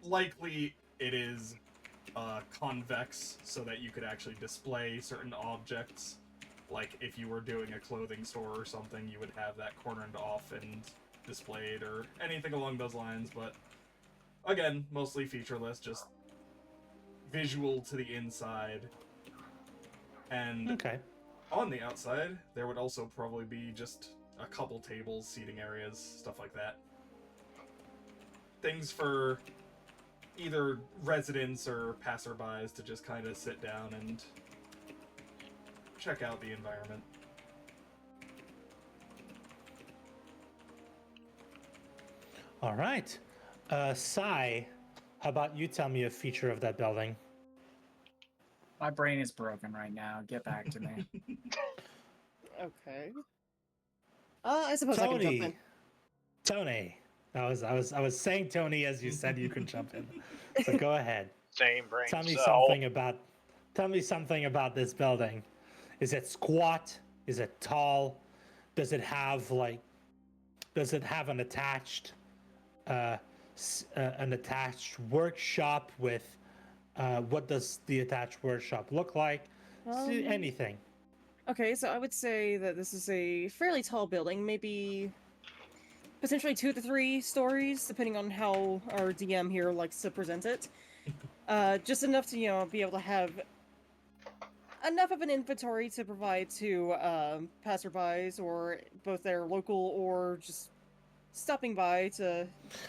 likely it is convex so that you could actually display certain objects. Like if you were doing a clothing store or something, you would have that cornered off and displayed or anything along those lines, but again, mostly featureless, just visual to the inside. And Okay. on the outside, there would also probably be just a couple tables, seating areas, stuff like that. Things for either residents or passerbys to just kind of sit down and check out the environment. All right. Sai, how about you tell me a feature of that building? My brain is broken right now. Get back to me. Okay. I suppose I can jump in. Tony. I was saying Tony as you said you could jump in. So go ahead. Same brain Tell me cell. something about this building. Is it squat? Is it tall? Does it have an attached workshop with what does the attached workshop look like? Anything. Okay, so I would say that this is a fairly tall building, maybe potentially 2 to 3 stories, depending on how our DM here likes to present it. Just enough to, be able to have enough of an inventory to provide to passerbys, or both their local or just stopping by to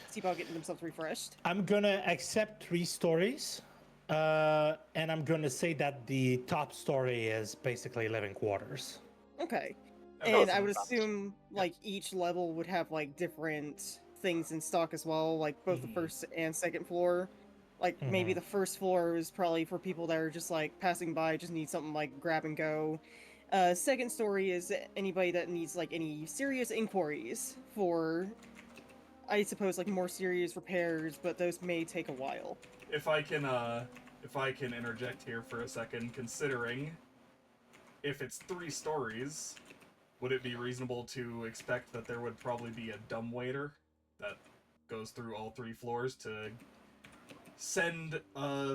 see about getting themselves refreshed. I'm gonna accept 3 stories, and I'm gonna say that the top story is basically living quarters. Okay. And And those I are would the- assume, like, each level would have, like, different things in stock as well, like, both the first and second floor. Like, maybe Mhm. the first floor is probably for people that are just, like, passing by, just need something, like, grab and go. Second story is anybody that needs, like, any serious inquiries for, I suppose, like, more serious repairs, but those may take a while. If I can interject here for a second, considering if it's 3 stories, would it be reasonable to expect that there would probably be a dumbwaiter that goes through all 3 floors to send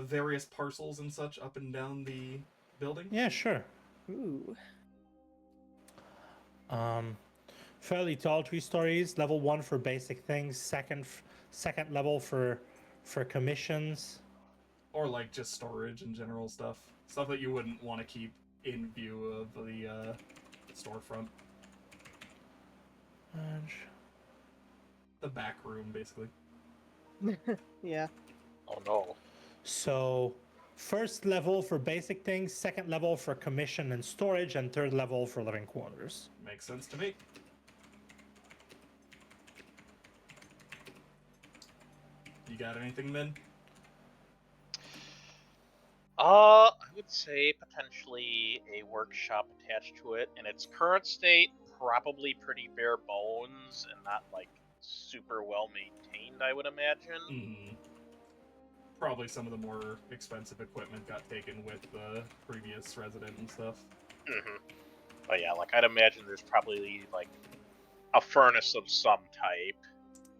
various parcels and such up and down the building? Yeah, sure. Ooh. Fairly tall 3 stories. Level 1 for basic things. Second level for commissions. Or like just storage and general stuff that you wouldn't want to keep in view of the storefront. The back room, basically. Yeah. Oh no. So, first level for basic things, second level for commission and storage, and third level for living quarters. Makes sense to me. You got anything, Min? I would say potentially a workshop attached to it. In its current state, probably pretty bare bones and not like super well maintained, I would imagine. Mm-hmm. Probably some of the more expensive equipment got taken with the previous resident and stuff. Mm-hmm. But yeah, like I'd imagine there's probably like a furnace of some type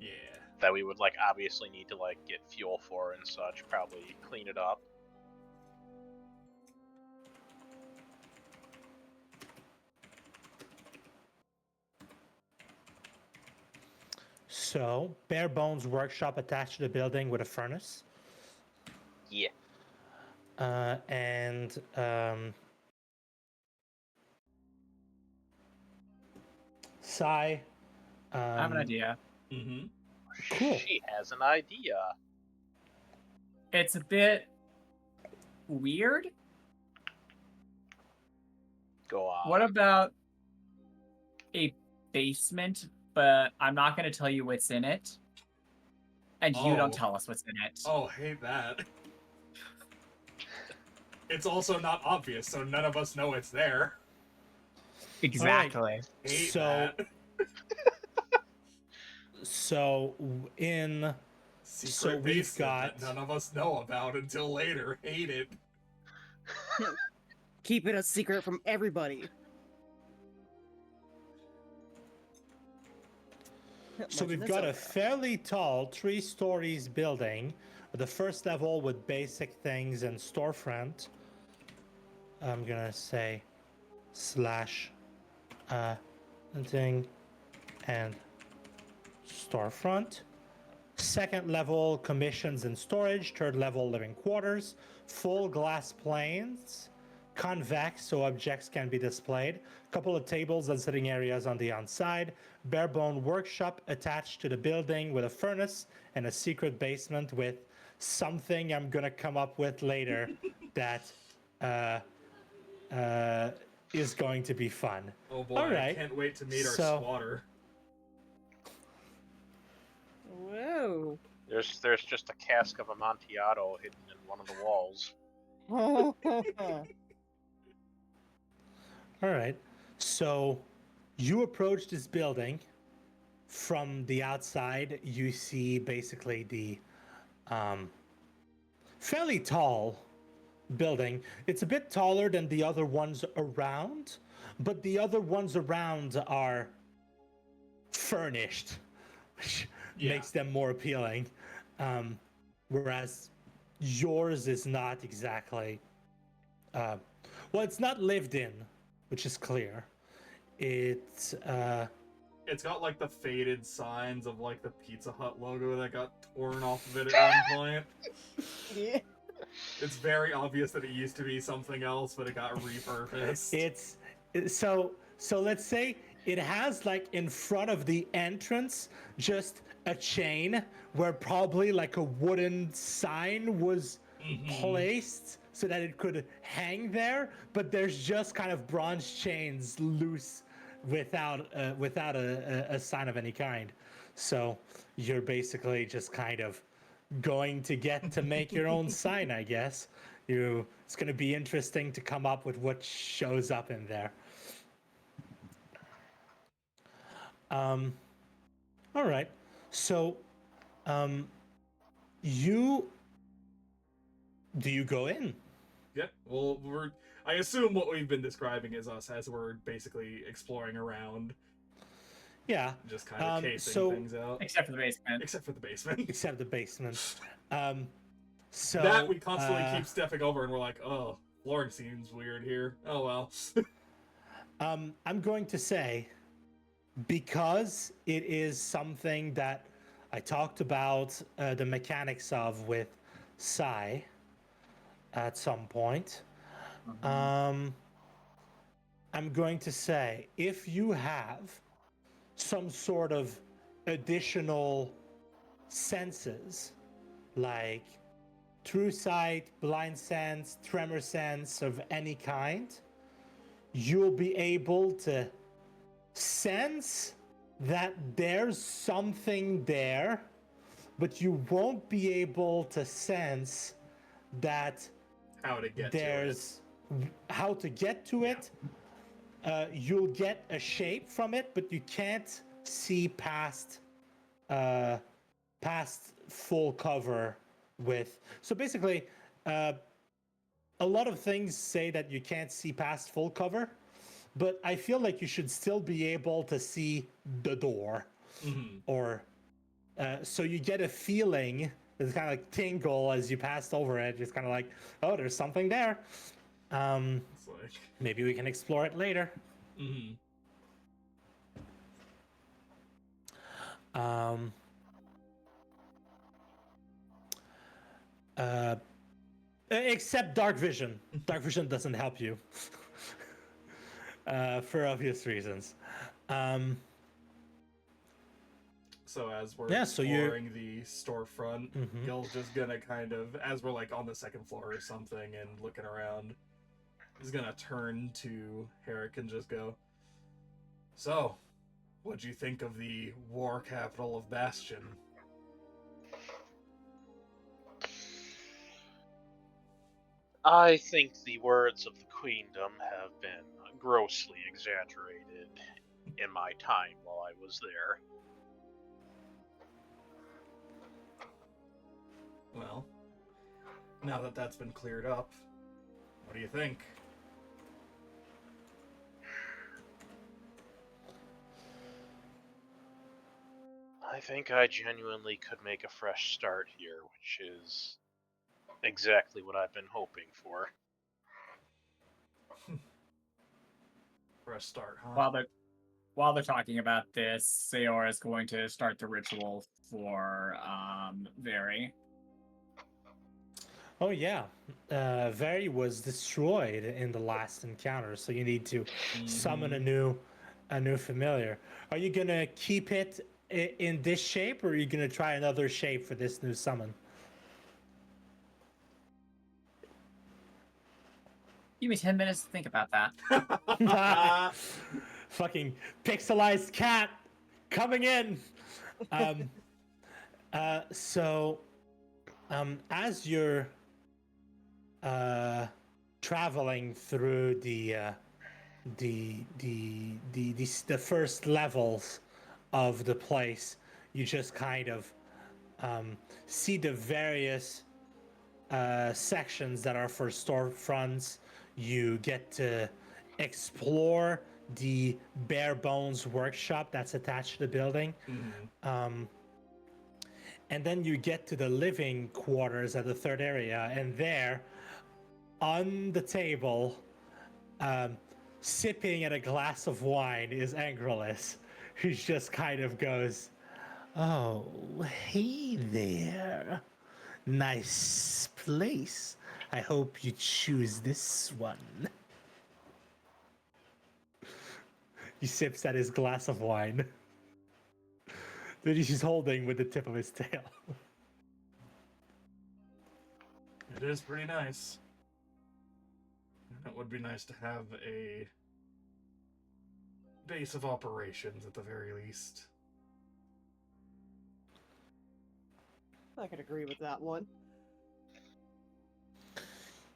Yeah. that we would like obviously need to like get fuel for and such, probably clean it up. So, bare bones workshop attached to the building with a furnace. Yeah. And Sai. I have an idea. Mm-hmm. Cool. She has an idea. It's a bit weird. Go on. What about a basement, but I'm not going to tell you what's in it. And you Oh. don't tell us what's in it. Oh, hate that. It's also not obvious, so none of us know it's there. Exactly. Hate So- that. So in Secret So we've basement got- that none of us know about until later. Hate it. Keep it a secret from everybody. So Mention we've this got out a loud. fairly tall 3 stories building. The first level with basic things and storefront. I'm gonna say slash thing and storefront. Second level commissions and storage. Third level living quarters. Full glass planes. Convex, so objects can be displayed. Couple of tables and sitting areas on the outside. Barebone workshop attached to the building with a furnace and a secret basement with something I'm gonna come up with later that is going to be fun. Oh boy, All I right. can't wait to meet our So- squatter. Whoa. There's just a cask of Amontillado hidden in one of the walls. All right. So you approach this building. From the outside, you see basically the fairly tall building. It's a bit taller than the other ones around, but the other ones around are furnished, which makes them more appealing. Whereas yours is not exactly. Well, it's not lived in, which is clear. It's It's got like the faded signs of like the Pizza Hut logo that got torn off of it at one point. Yeah. It's very obvious that it used to be something else, but it got repurposed. It's so let's say it has like in front of the entrance just a chain where probably like a wooden sign was placed so that it could hang there, but there's just kind of bronze chains loose without a sign of any kind. So you're basically just kind of going to get to make your own sign, I guess. It's going to be interesting to come up with what shows up in there. All right. So, do you go in? Yeah, well, I assume what we've been describing is us as we're basically exploring around, Yeah. just kind of casing so- things out. Except for the basement. Except for the basement. Except the basement. So That we constantly keep stepping over and we're like, oh, flooring seems weird here. Oh well. I'm going to say, because it is something that I talked about the mechanics of with Sai at some point, I'm going to say, if you have some sort of additional senses, like true sight, blind sense, tremor sense of any kind, you'll be able to sense that there's something there, but you won't be able to sense that How to get there's how to get to it. You'll get a shape from it, but you can't see past full cover with. So basically, a lot of things say that you can't see past full cover, but I feel like you should still be able to see the door, or so you get a feeling. It's kind of like tingle as you passed over it. It's kind of like, oh, there's something there. It's like, Maybe we can explore it later. Except dark vision. Dark vision doesn't help you for obvious reasons. so as we're Yeah, so you're- exploring the storefront, Gil's just gonna kind of, as we're like on the second floor or something and looking around, he's gonna turn to Herrick and just go, so, what'd you think of the war capital of Bastion? I think the words of the Queendom have been grossly exaggerated in my time while I was there. Well, now that that's been cleared up, what do you think? I think I genuinely could make a fresh start here, which is exactly what I've been hoping for. For a start, huh? While they're talking about this, Sayora is going to start the ritual for Very. Oh yeah, Very was destroyed in the last encounter, so you need to summon a new familiar. Are you gonna keep it in this shape, or are you gonna try another shape for this new summon? Give me 10 minutes to think about that. Fucking pixelized cat coming in. So, as you're traveling through the first levels of the place, you just kind of see the various sections that are for storefronts. You get to explore the bare bones workshop that's attached to the building. And then you get to the living quarters at the third area, and there, on the table, sipping at a glass of wine, is Angrelus, who just kind of goes, "Oh, hey there. Nice place. I hope you choose this one." He sips at his glass of wine that he's holding with the tip of his tail. It is pretty nice. It would be nice to have a base of operations at the very least. I could agree with that one.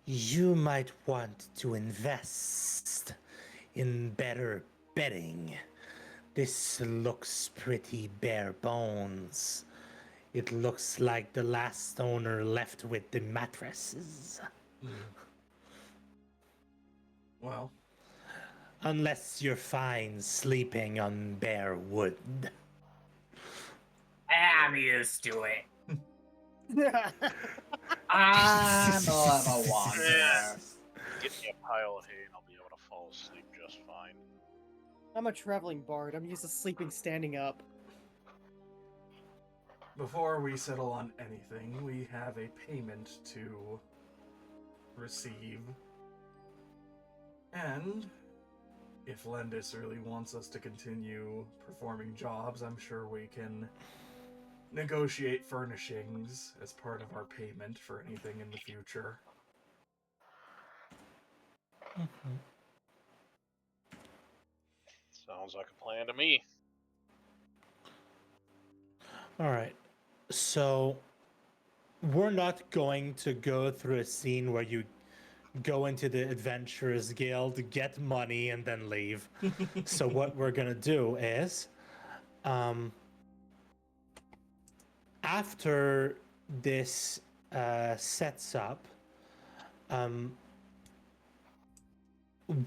You might want to invest in better bedding. This looks pretty bare bones. It looks like the last owner left with the mattresses. Well, Unless you're fine sleeping on bare wood. I'm used to it. I'm a wanderer. Get me a pile of hay and I'll be able to fall asleep just fine. I'm a traveling bard. I'm used to sleeping standing up. before we settle on anything, we have a payment to receive. And if Lendis really wants us to continue performing jobs, I'm sure we can negotiate furnishings as part of our payment for anything in the future. Mm-hmm. Sounds like a plan to me. All right. So we're not going to go through a scene where you go into the Adventurers Guild, get money, and then leave. So what we're gonna do is, after this sets up, 1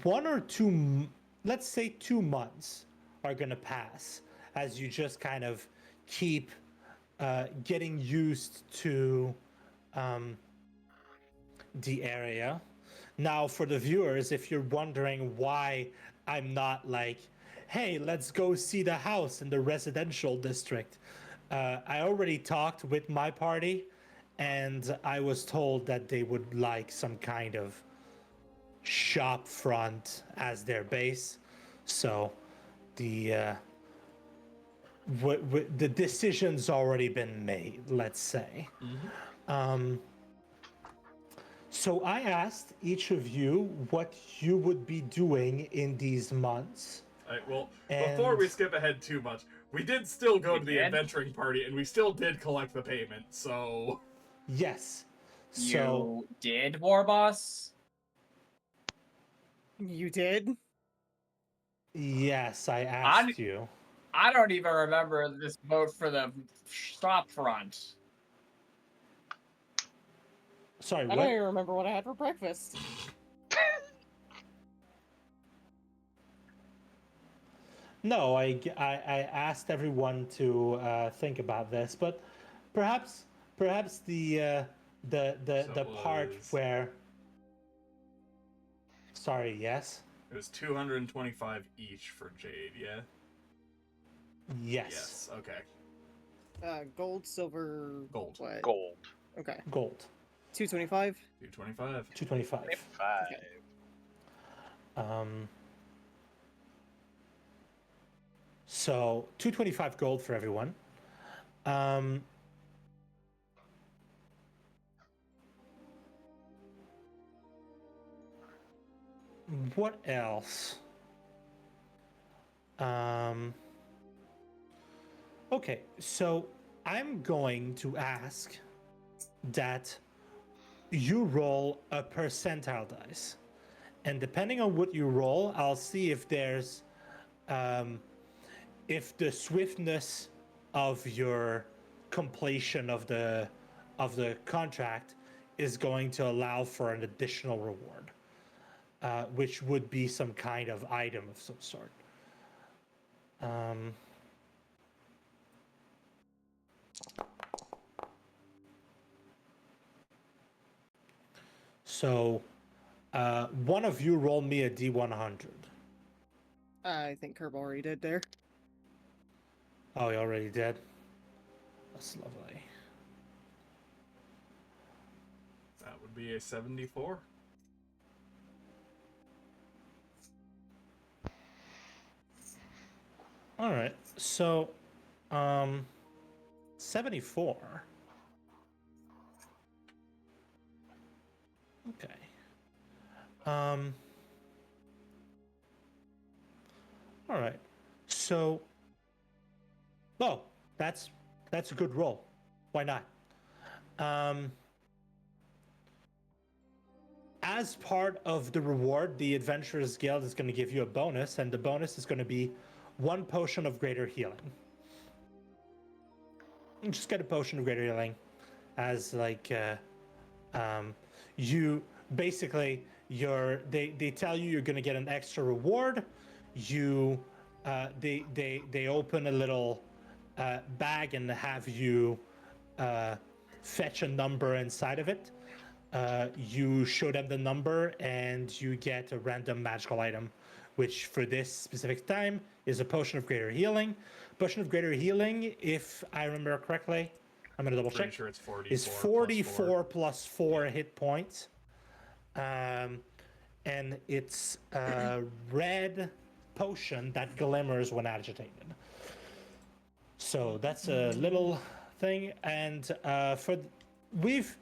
or 2, let's say 2 months are gonna pass as you just kind of keep getting used to the area. Now, for the viewers, if you're wondering why I'm not like, hey, let's go see the house in the residential district, I already talked with my party, and I was told that they would like some kind of shop front as their base. So the the decision's already been made, let's say. So I asked each of you what you would be doing in these months. All right, well, before we skip ahead too much, we did still go to the adventuring party, and we still did collect the payment, so... Yes. You did, Warboss? You did? Yes, I asked you. I don't even remember this vote for the shop front. Sorry, I what? don't even remember what I had for breakfast. No, I asked everyone to think about this, but perhaps the part was- where. Sorry, yes. It was 225 each for Jade, yeah? Yes. Okay. Gold, silver, Gold. what? Gold. Okay. Gold. 225. 225. 225. 25. Okay. So 225 gold for everyone. What else? Okay, so I'm going to ask that you roll a percentile dice, and depending on what you roll, I'll see if there's if the swiftness of your completion of the contract is going to allow for an additional reward, which would be some kind of item of some sort. So, one of you roll me a D100. I think Kerb already did there. Oh, you already did? That's lovely. That would be a 74. All right. So, 74. Okay. All right. So, oh, that's a good roll. Why not? As part of the reward, the Adventurers Guild is going to give you a bonus, and the bonus is going to be 1 potion of greater healing. You just get a potion of greater healing as like you basically they tell you you're going to get an extra reward. You they open a little bag and have you fetch a number inside of it. You show them the number and you get a random magical item, which for this specific time is a potion of greater healing. Potion of greater healing, if I remember correctly, I'm gonna double Pretty check. sure it's 44. Is 44 plus 4 hit points. And it's a red potion that glimmers when agitated. So that's a little thing, and we've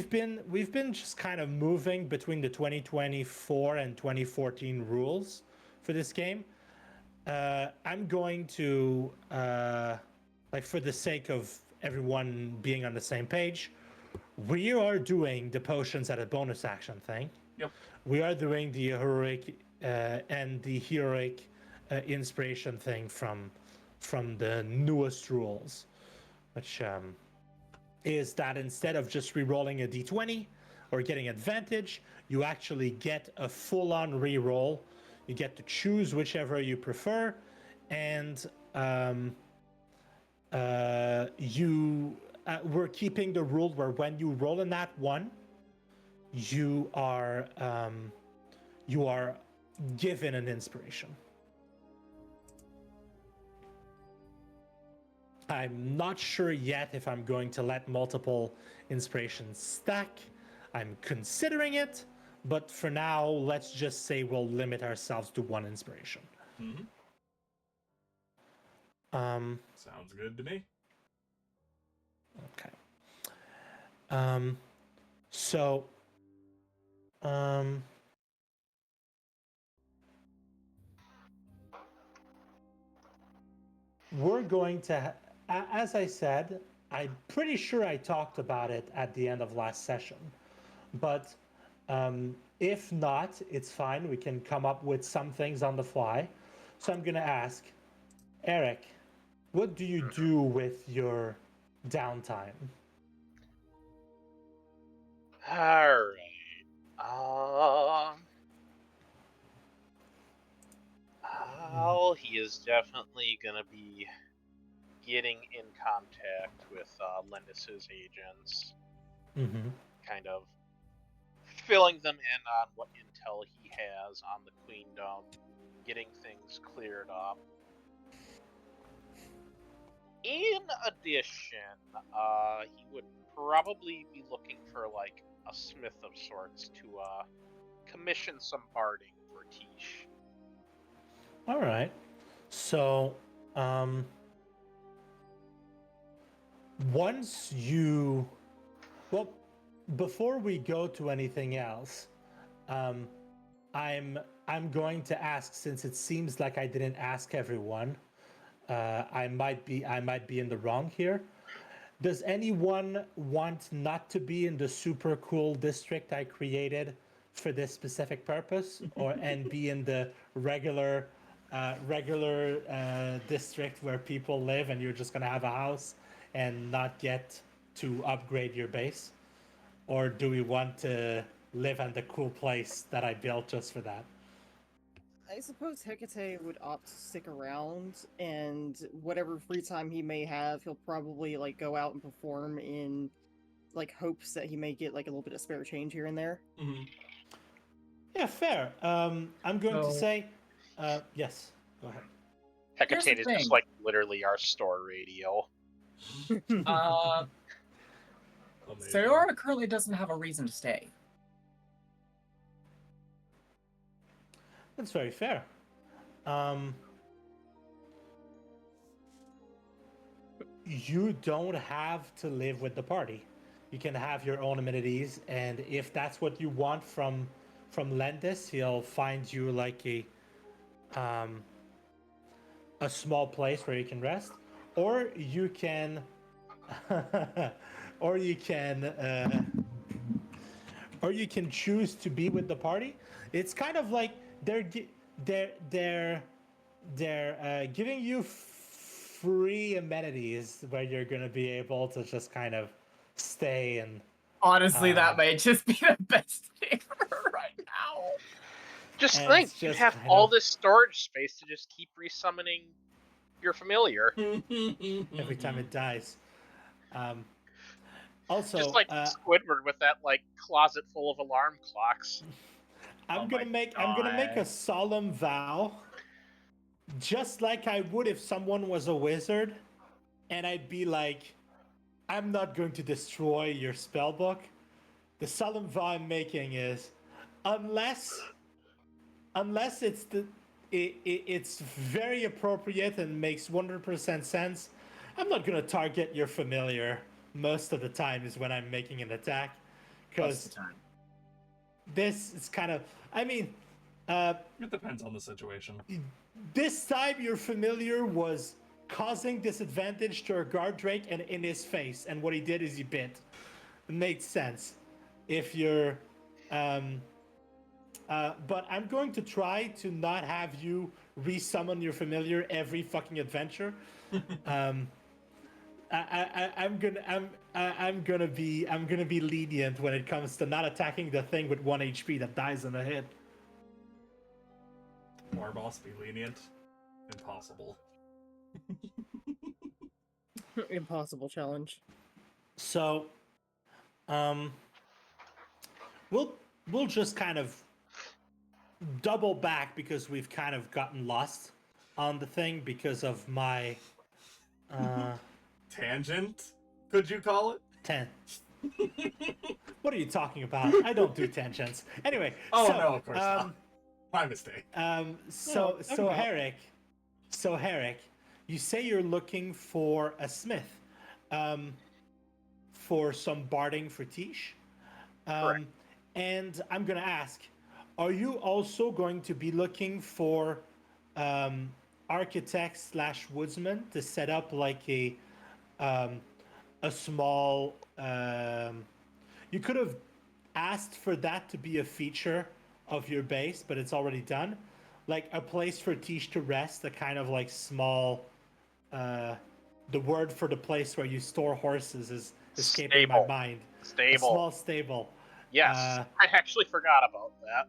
been just kind of moving between the 2024 and 2014 rules for this game. I'm going to like, for the sake of everyone being on the same page, we are doing the potions at a bonus action thing. Yep. We are doing the heroic and the heroic inspiration thing from the newest rules, which is that instead of just re-rolling a d20 or getting advantage, you actually get a full-on re-roll. You get to choose whichever you prefer, and we're keeping the rule where when you roll a nat 1, you are given an inspiration. I'm not sure yet if I'm going to let multiple inspirations stack. I'm considering it, but for now, let's just say we'll limit ourselves to 1 inspiration. Mm-hmm. Sounds good to me. Okay. So, we're going to, as I said, I'm pretty sure I talked about it at the end of last session, but if not, it's fine. We can come up with some things on the fly. So I'm going to ask, Eric, what do you do with your downtime? Alright. Well, he is definitely gonna be getting in contact with Lendis's agents, Mm-hmm. kind of filling them in on what intel he has on the Queendom, getting things cleared up. In addition, he would probably be looking for like a smith of sorts to commission some barding for Tish. All right. So, once you, well, before we go to anything else, um, I'm going to ask, since it seems like I didn't ask everyone. I might be in the wrong here. Does anyone want not to be in the super cool district I created for this specific purpose, or and be in the regular district where people live, and you're just gonna have a house and not get to upgrade your base? Or do we want to live in the cool place that I built just for that? I suppose Hecate would opt to stick around, and whatever free time he may have, he'll probably like go out and perform in like hopes that he may get like a little bit of spare change here and there. Mm-hmm. Yeah, fair. I'm going to So- say, yes. Go ahead. Here's Hecate the is just thing. like literally our store radio. Uh, Amazing. Sayora currently doesn't have a reason to stay. That's very fair. You don't have to live with the party. You can have your own amenities, and if that's what you want from Lendis, he'll find you like a small place where you can rest, or you can, or you can, or you can choose to be with the party. It's kind of like they're giving you free amenities where you're gonna be able to just kind of stay and Honestly, that may just be the best thing for her right now. Just And think, it's you just have kind all of- this storage space to just keep resummoning your familiar. every time it dies. Also, Just like Squidward with that like closet full of alarm clocks. I'm Oh gonna my make a God. solemn vow, just like I would if someone was a wizard, and I'd be like, I'm not going to destroy your spell book. The solemn vow I'm making is, unless it's very appropriate and makes 100% sense, I'm not gonna target your familiar most of the time is when I'm making an attack, Most of because the time. this is kind of, I mean, It depends on the situation. this time your familiar was causing disadvantage to a guard drake and in his face, and what he did is he bit. It made sense. If you're, but I'm going to try to not have you resummon your familiar every fucking adventure. I'm gonna be lenient when it comes to not attacking the thing with 1 HP that dies in a hit. Our boss be lenient. Impossible. Impossible challenge. So, we'll just kind of double back because we've kind of gotten lost on the thing because of my Tangent? Could you call it? 10. What are you talking about? I don't do tangents. Anyway, Oh so, no, of course not. My mistake. So No, I'm Herrick, you say you're looking for a smith, for some barding for Tish, Correct. and I'm gonna ask, are you also going to be looking for architect / woodsman to set up like a small? You could have asked for that to be a feature of your base, but it's already done. Like a place for Tish to rest, a kind of like small. The word for the place where you store horses is escaping my Stable. mind. A Stable. small stable. Yes, I actually forgot about that.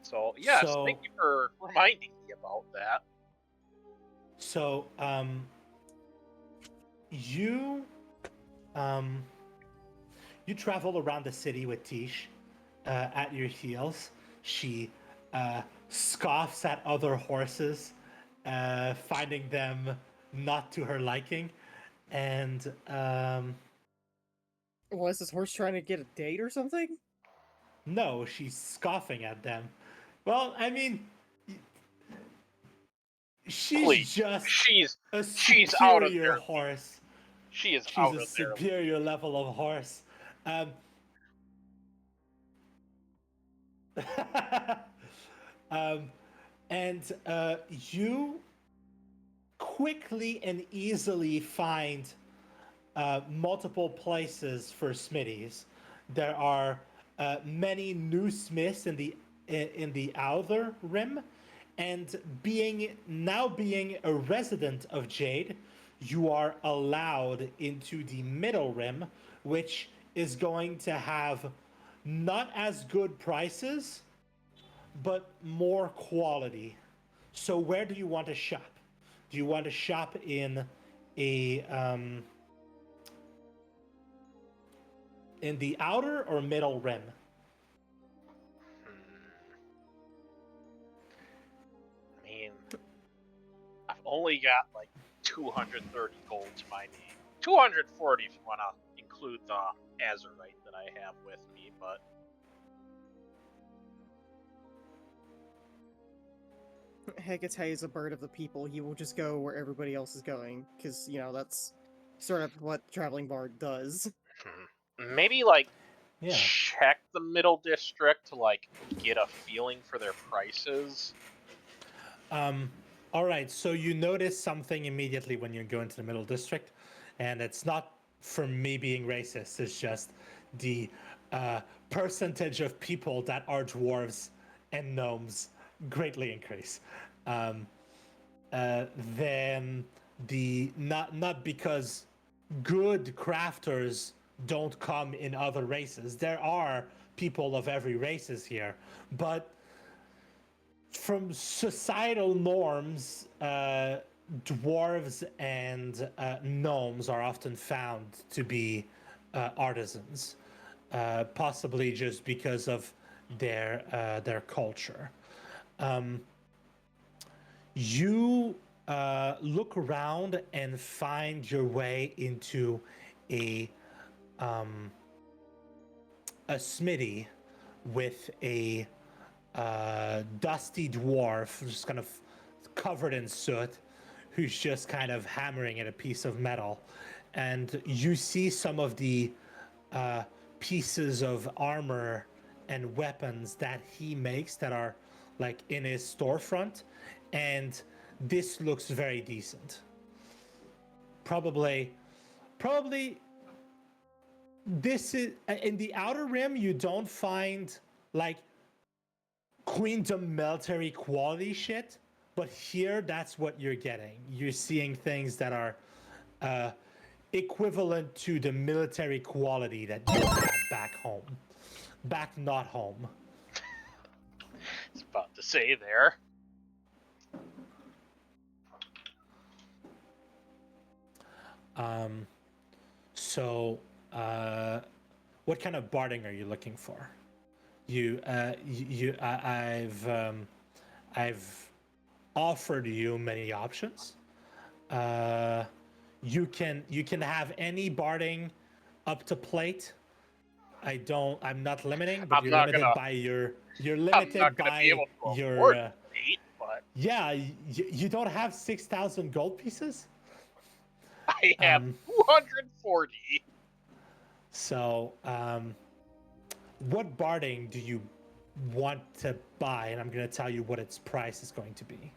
So, yes, So- thank you for reminding me about that. So, you, you travel around the city with Tish at your heels. She scoffs at other horses, finding them not to her liking, and Was this horse trying to get a date or something? no, she's scoffing at them. Well, I mean, she's Please, just she's a out of superior their horse. She is She's out a of their league. superior level of horse. Um, and you quickly and easily find multiple places for smithies. There are many new smiths in the outer rim, and being a resident of Jade, you are allowed into the middle rim, which is going to have not as good prices, but more quality. So where do you want to shop? Do you want to shop in a in the outer or middle rim? I mean, I've only got like 230 gold to my name. 240 if you want to include the Azurite that I have with me, but Hecate is a bird of the people. He will just go where everybody else is going, because, you know, that's sort of what Traveling Bard does. maybe like Yeah. check the middle district to like get a feeling for their prices. All right. So you notice something immediately when you go into the middle district, and it's not from me being racist. It's just the percentage of people that are dwarves and gnomes greatly increase. Then the not because good crafters don't come in other races. There are people of every races here, but from societal norms, dwarves and gnomes are often found to be artisans, possibly just because of their culture. You look around and find your way into a smithy with a dusty dwarf, just kind of covered in soot, who's just kind of hammering at a piece of metal. And you see some of the pieces of armor and weapons that he makes that are like in his storefront. And this looks very decent. Probably this is in the outer rim. You don't find like Queendom military quality shit, but here that's what you're getting. You're seeing things that are equivalent to the military quality that you had back home, back not home. I was about to say there. So, what kind of barding are you looking for? I've offered you many options. You can have any barding up to plate. I'm not limiting, but you're limited by your. You're I'm limited not gonna be by able to your. afford 8, but Yeah, you don't have 6,000 gold pieces. I have 240. So, what barding do you want to buy? And I'm going to tell you what its price is going to be.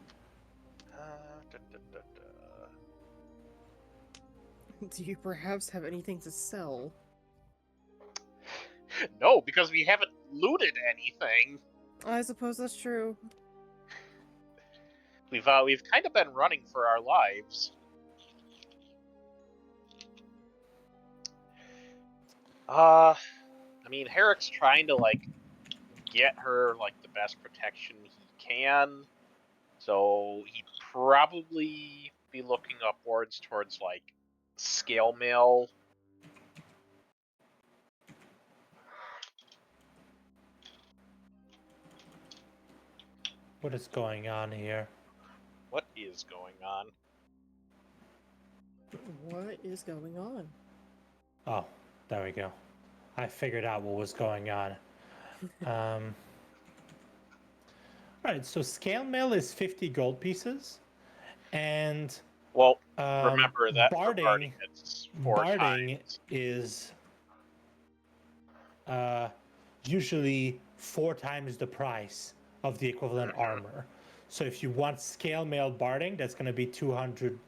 Do you perhaps have anything to sell? No, because we haven't looted anything. I suppose that's true. We've kind of been running for our lives. I mean, Herrick's trying to like get her like the best protection he can, so he'd probably be looking upwards towards like scale mail. What is going on here? What is going on? What is going on? Oh, there we go. I figured out what was going on. Right, so scale mail is 50 gold pieces, and Well, remember that for barding, barding it's 4 barding times. is usually 4 times the price of the equivalent armor. So if you want scale mail barding, that's going to be 200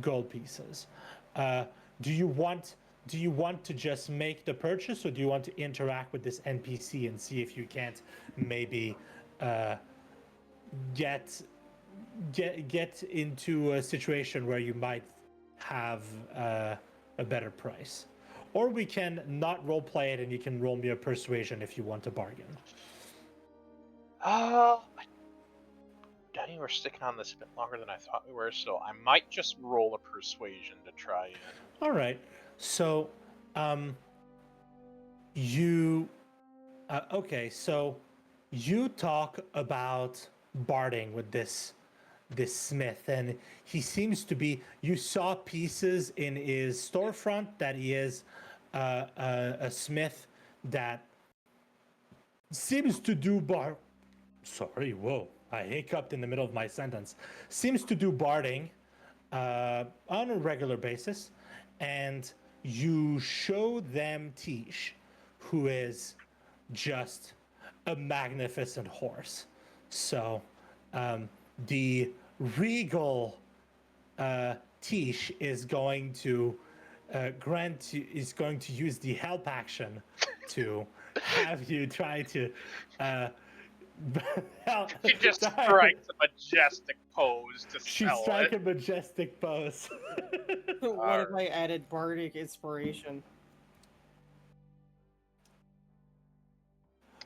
gold pieces. Do you want to just make the purchase, or do you want to interact with this NPC and see if you can't maybe get into a situation where you might have a better price? Or we can not role play it and you can roll me a persuasion if you want to bargain. Danny, we're sticking on this a bit longer than I thought we were, so I might just roll a persuasion to try and. All right. So, you. Okay. So, you talk about barding with this smith, and he seems to be. You saw pieces in his storefront that he is a smith that seems to do Sorry, whoa. I hiccuped in the middle of my sentence. Seems to do barding on a regular basis, and you show them Tish, who is just a magnificent horse. So the regal Tish is going to is going to use the help action to have you try to She just strikes a majestic pose to She sell strike it. a majestic pose. What if I added bardic inspiration?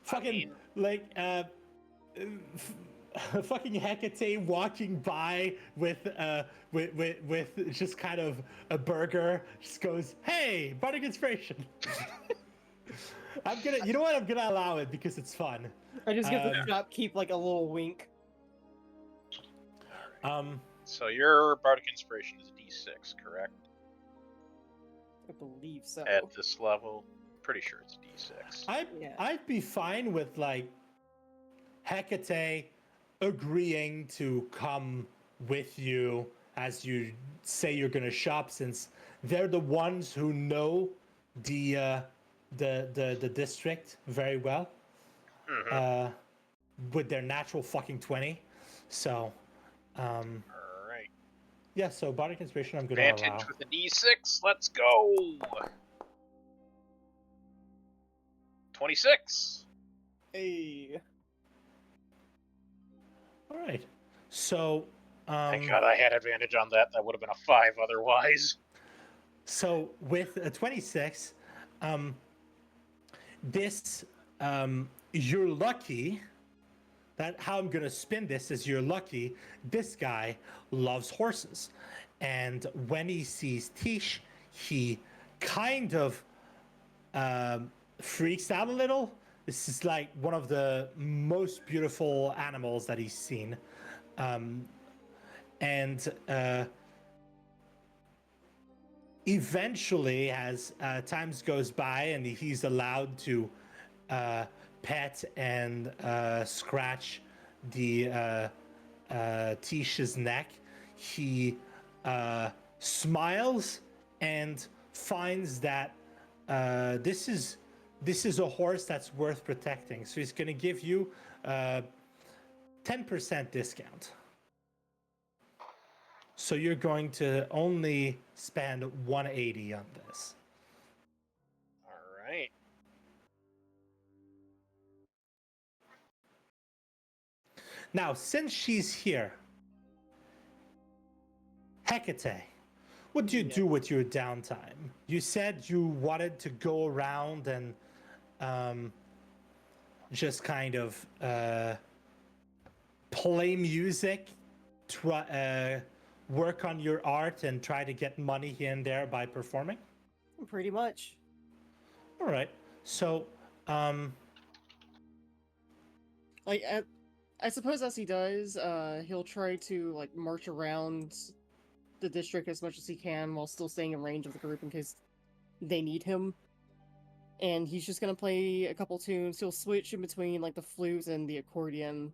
Fucking like fucking Hecate walking by with just kind of a burger, just goes, "Hey, bardic inspiration." You know what? I'm gonna allow it because it's fun. I just give the shopkeep like a little wink. So your bardic inspiration is D6, correct? I believe so. At this level, pretty sure it's D6. I'd be fine with like Hecate agreeing to come with you as you say you're gonna shop, since they're the ones who know the district very well, with their natural fucking 20. So All right. yeah, so bardic inspiration I'm gonna Advantage allow. with the D6. Let's go. 26. Hey. All right. So Thank God I had advantage on that. That would have been a 5 otherwise. so with a 26, this you're lucky. That how I'm gonna spin this is you're lucky. This guy loves horses, and when he sees Tish, he kind of freaks out a little. This is like one of the most beautiful animals that he's seen, and eventually, as times goes by, and he's allowed to pet and scratch the Tish's neck, he smiles and finds that this is a horse that's worth protecting. So he's going to give you 10% discount. So you're going to only spend 180 on this. All right. Now, since she's here, Hecate, What do you Yeah. do with your downtime? You said you wanted to go around and just kind of play music, work on your art, and try to get money here and there by performing? Pretty much. All right. So, Like, I suppose as he does, he'll try to like march around the district as much as he can while still staying in range of the group in case they need him. And he's just gonna play a couple tunes. He'll switch in between like the flute and the accordion.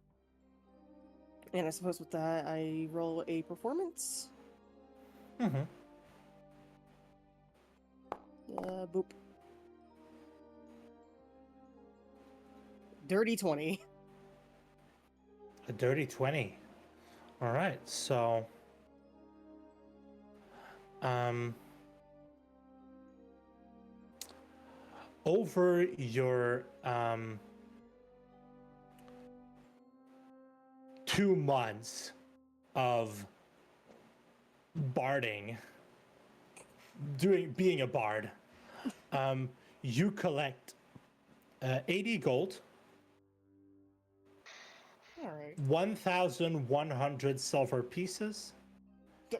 And I suppose with that, I roll a performance. mhm. Boop. Dirty 20. A dirty 20. All right. So, over your 2 months of barding, being a bard, you collect 80 gold, Alright. 1,100 silver pieces,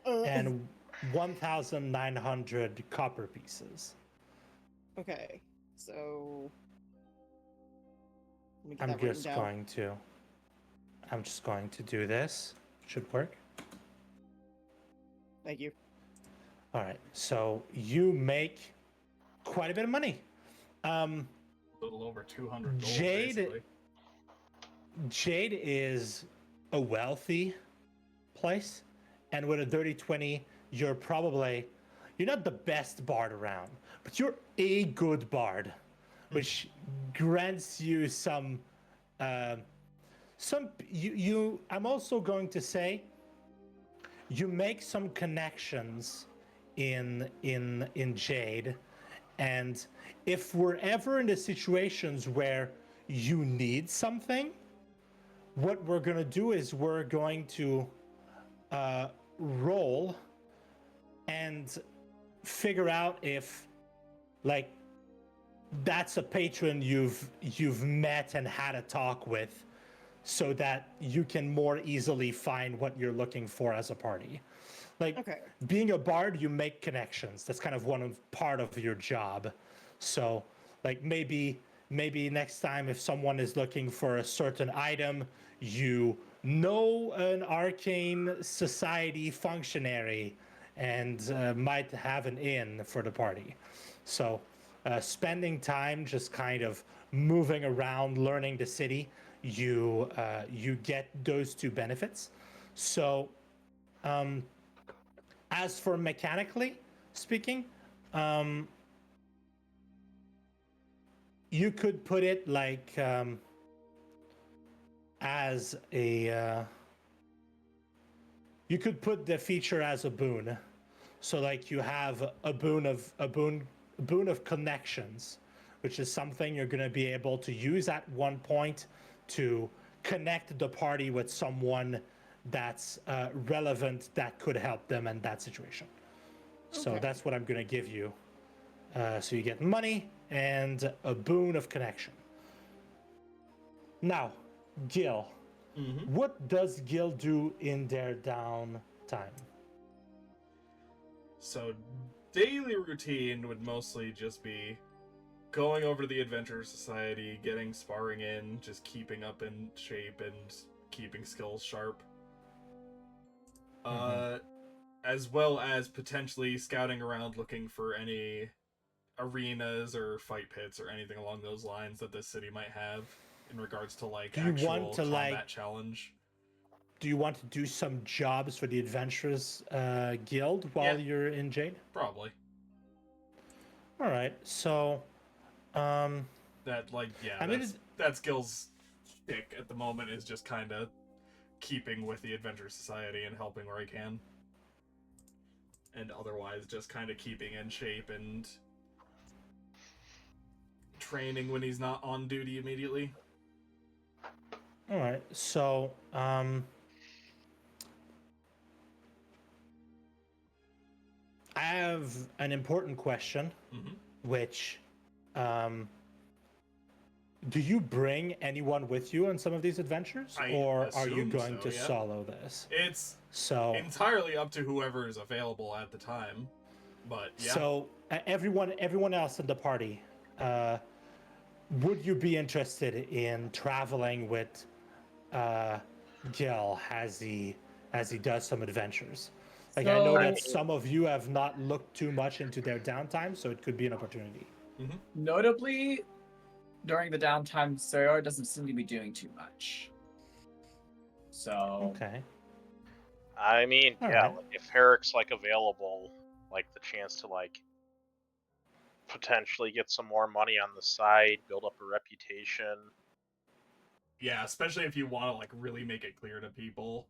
and 1,900 copper pieces. Okay, so let me get I'm that written just down. I'm just going to do this. Should work. Thank you. All right. So you make quite a bit of money. A little over 200 gold, Jade- basically. Jade is a wealthy place, and with a dirty 20, you're not the best bard around, but you're a good bard, which grants you some I'm also going to say you make some connections in Jade, and if we're ever in the situations where you need something, what we're going to do is we're going to roll and figure out if like that's a patron you've met and had a talk with, so that you can more easily find what you're looking for as a party. Like, Okay. being a bard, you make connections. That's kind of part of your job. So, like, maybe next time if someone is looking for a certain item, you know an arcane society functionary and might have an in for the party. So, spending time just kind of moving around, learning the city, you get those two benefits. So, as for mechanically speaking, you could put it like as a you could put the feature as a boon. So like you have a boon of connections, which is something you're going to be able to use at one point to connect the party with someone that's relevant that could help them in that situation. So Okay. that's what I'm going to give you. So you get money and a boon of connection. Now, Gil, what does Gil do in their downtime? So, daily routine would mostly just be going over to the Adventure Society, getting sparring in, just keeping up in shape and keeping skills sharp. As well as potentially scouting around looking for any arenas or fight pits or anything along those lines that this city might have in regards to like Do you actual want to, combat like- challenge. Do you want to do some jobs for the Adventurers Guild while Yeah. you're in Jade? Probably. All right, so That like yeah, I mean, that's Gil's shtick at the moment is just kind of keeping with the Adventure Society and helping where he can. And otherwise just kind of keeping in shape and training when he's not on duty immediately. all right, so have an important question, which, do you bring anyone with you on some of these adventures, or are you assume going so, to yeah. solo this? It's So entirely up to whoever is available at the time, but yeah. So everyone else in the party, would you be interested in traveling with Gil as he does some adventures? Like, I know that So- some of you have not looked too much into their downtime, so it could be an opportunity. Notably, during the downtime, Sarah doesn't seem to be doing too much. So Okay. I mean, All yeah, right. like, if Herrick's like available, like the chance to like potentially get some more money on the side, build up a reputation. Yeah, especially if you want to like really make it clear to people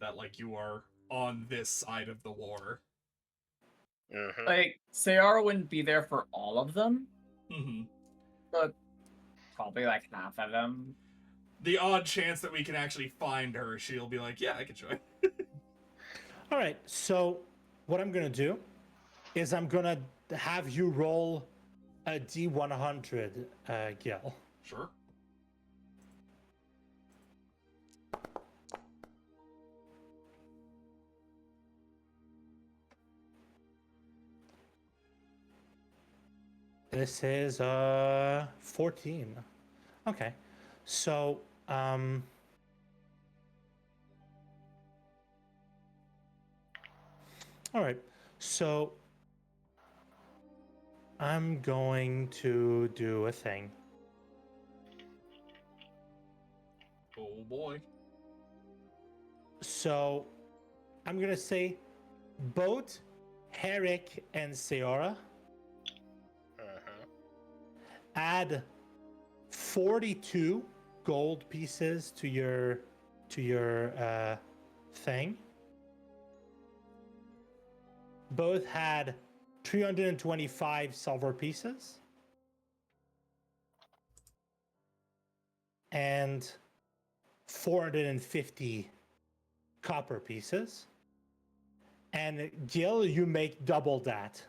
that like you are on this side of the war. Mm-hmm. like Sayara wouldn't be there for all of them, Mm-hmm. but probably like half of them. The odd chance that we can actually find her, she'll be like, "Yeah, I can join." All right. So what I'm gonna do is I'm gonna have you roll a D100, Gil. Sure. This is 14. Okay. So all right. So I'm going to do a thing. Oh boy. So I'm gonna say both Herrick and Seora Mm-hmm. add 42 gold pieces to your thing. Both had 325 silver pieces and 450 copper pieces. And Gil, you make double that.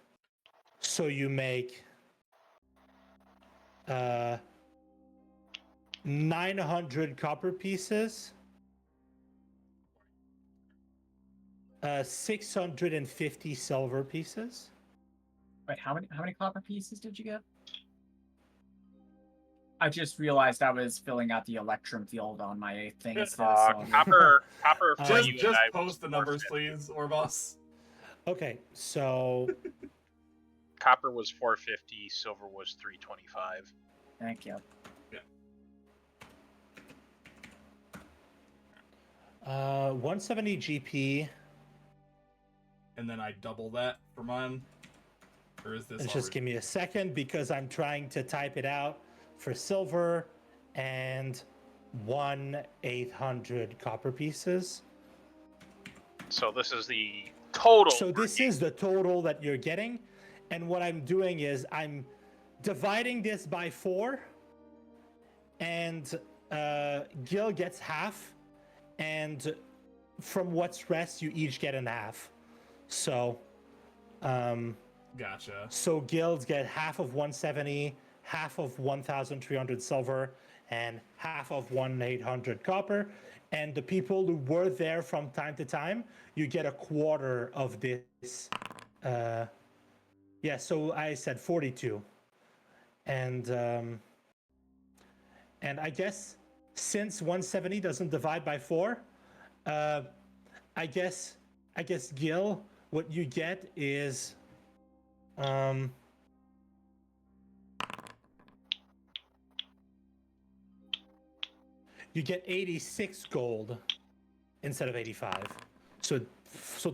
So you make 900 copper pieces, 650 silver pieces. Wait, how many copper pieces did you get? I just realized I was filling out the electrum field on my thing instead of silver. Copper for Just you and I was post the numbers, 450. please, Orboss. Okay, so Copper was 450, silver was 325. Thank you. 170 GP. And then I double that for mine. Or is this And just give me a second because I'm trying to type it out for silver and 800 copper pieces. So this is the total. So this is the total that you're getting. And what I'm doing is I'm dividing this by 4. And Gil gets half. And from what's rest, you each get a half. So, Gotcha. so guilds get half of 170, half of 1,300 silver, and half of 1,800 copper. And the people who were there from time to time, you get a quarter of this. Yeah, so I said 42. And I guess since 170 doesn't divide by 4, I guess Gil, what you get is you get 86 gold instead of 85. So the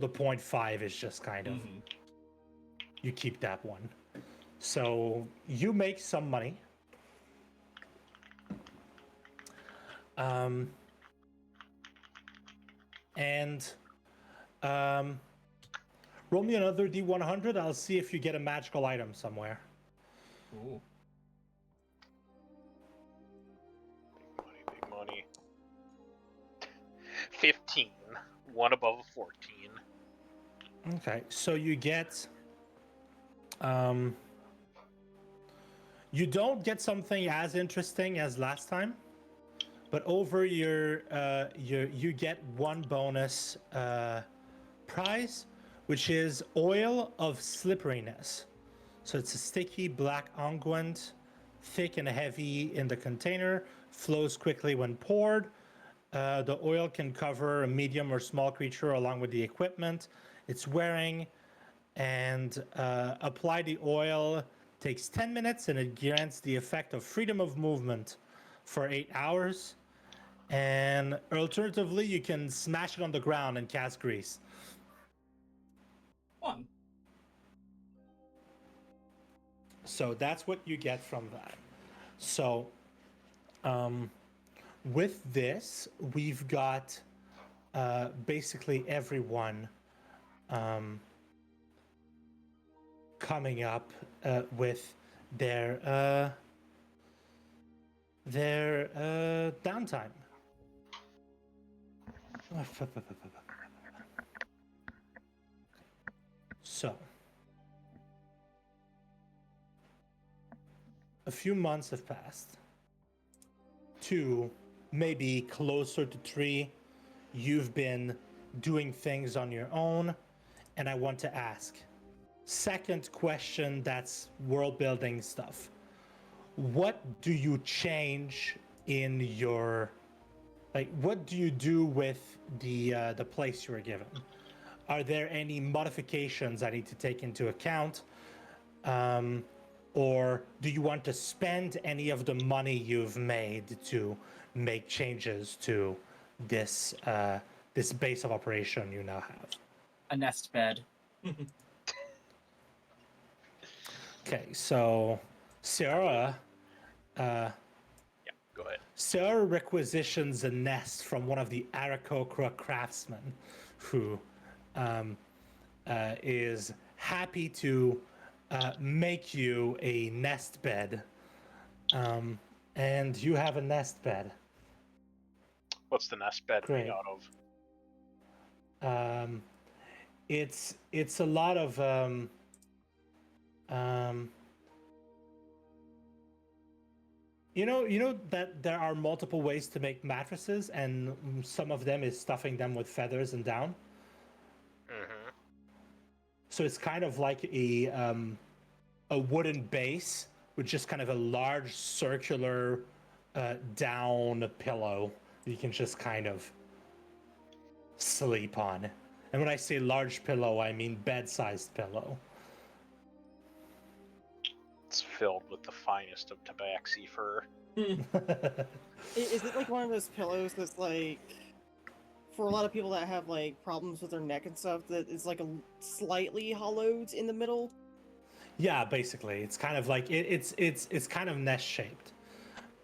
0.5 is just kind of you keep that one. So you make some money. Roll me another D100. I'll see if you get a magical item somewhere. Cool. Big money. 15. One above a 14. Okay, so you get You don't get something as interesting as last time, but over your you get one bonus prize, which is oil of slipperiness. So it's a sticky black unguent, thick and heavy in the container, flows quickly when poured. The oil can cover a medium or small creature along with the equipment it's wearing, and apply the oil takes 10 minutes, and it grants the effect of freedom of movement for 8 hours. And alternatively, you can smash it on the ground and cast grease. Fun. So that's what you get from that. So with this, we've got basically everyone coming up with their downtime. So, a few months have passed. 2, maybe closer to 3. You've been doing things on your own, and I want to ask. Second question, that's world building stuff. What do you change in your, like, what do you do with the place you were given? Are there any modifications I need to take into account? Or do you want to spend any of the money you've made to make changes to this this base of operation you now have? A nest bed. Okay, so Sarah, Yeah, go ahead. Sarah requisitions a nest from one of the Arakokra craftsmen, who is happy to make you a nest bed. And you have a nest bed. What's the nest bed Great. made out of? It's a lot of you know that there are multiple ways to make mattresses, and some of them is stuffing them with feathers and down. Mm-hmm. So it's kind of like a wooden base with just kind of a large circular down pillow you can just kind of sleep on. And when I say large pillow, I mean bed-sized pillow. It's filled with the finest of tabaxi fur. Is it like one of those pillows that's like, for a lot of people that have like problems with their neck and stuff, that is like a slightly hollowed in the middle? Yeah, basically, it's kind of like it's kind of nest shaped,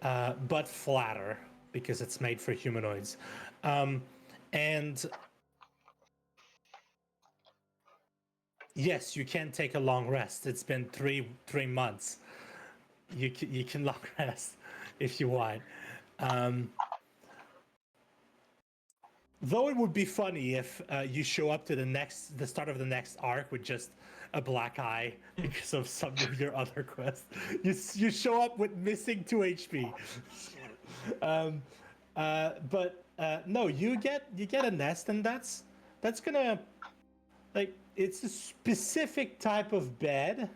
but flatter because it's made for humanoids, and yes, you can take a long rest. It's been three months. You can long rest if you want. Though it would be funny if you show up to the start of the next arc with just a black eye because of some of your other quests. You show up with missing 2 HP. But no, you get a nest, and that's gonna, like, it's a specific type of bed.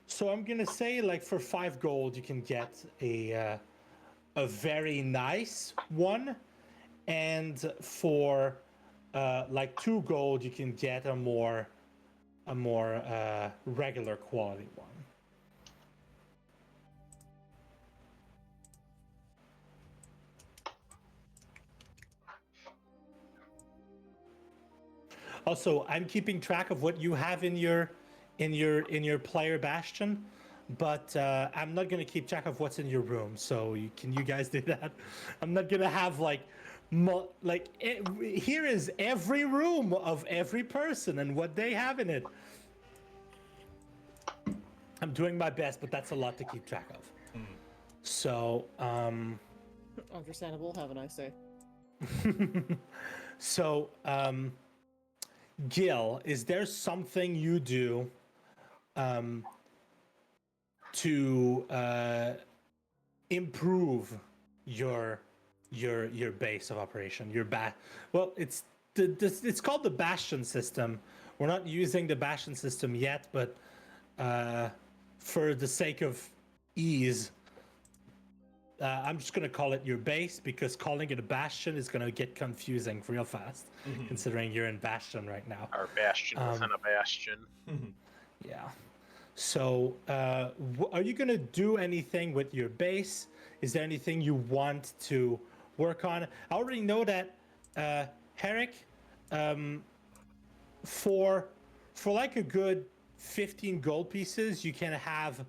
So I'm gonna say, like, for 5 gold you can get a very nice one. And for like 2 gold, you can get a more regular quality one. Also, I'm keeping track of what you have in your player bastion, but I'm not gonna keep track of what's in your room. So can you guys do that? I'm not gonna have like. Here is every room of every person and what they have in it. I'm doing my best, but that's a lot to keep track of. So, Understandable. Have a nice day. so, Gil, is there something you do to improve your base of operation. Well, it's it's called the Bastion system. We're not using the Bastion system yet, but for the sake of ease, I'm just gonna call it your base, because calling it a Bastion is gonna get confusing real fast, considering you're in Bastion right now. Our bastion within a bastion. Yeah. So, are you gonna do anything with your base? Is there anything you want to work on? I already know that, Herrick, for like a good 15 gold pieces, you can have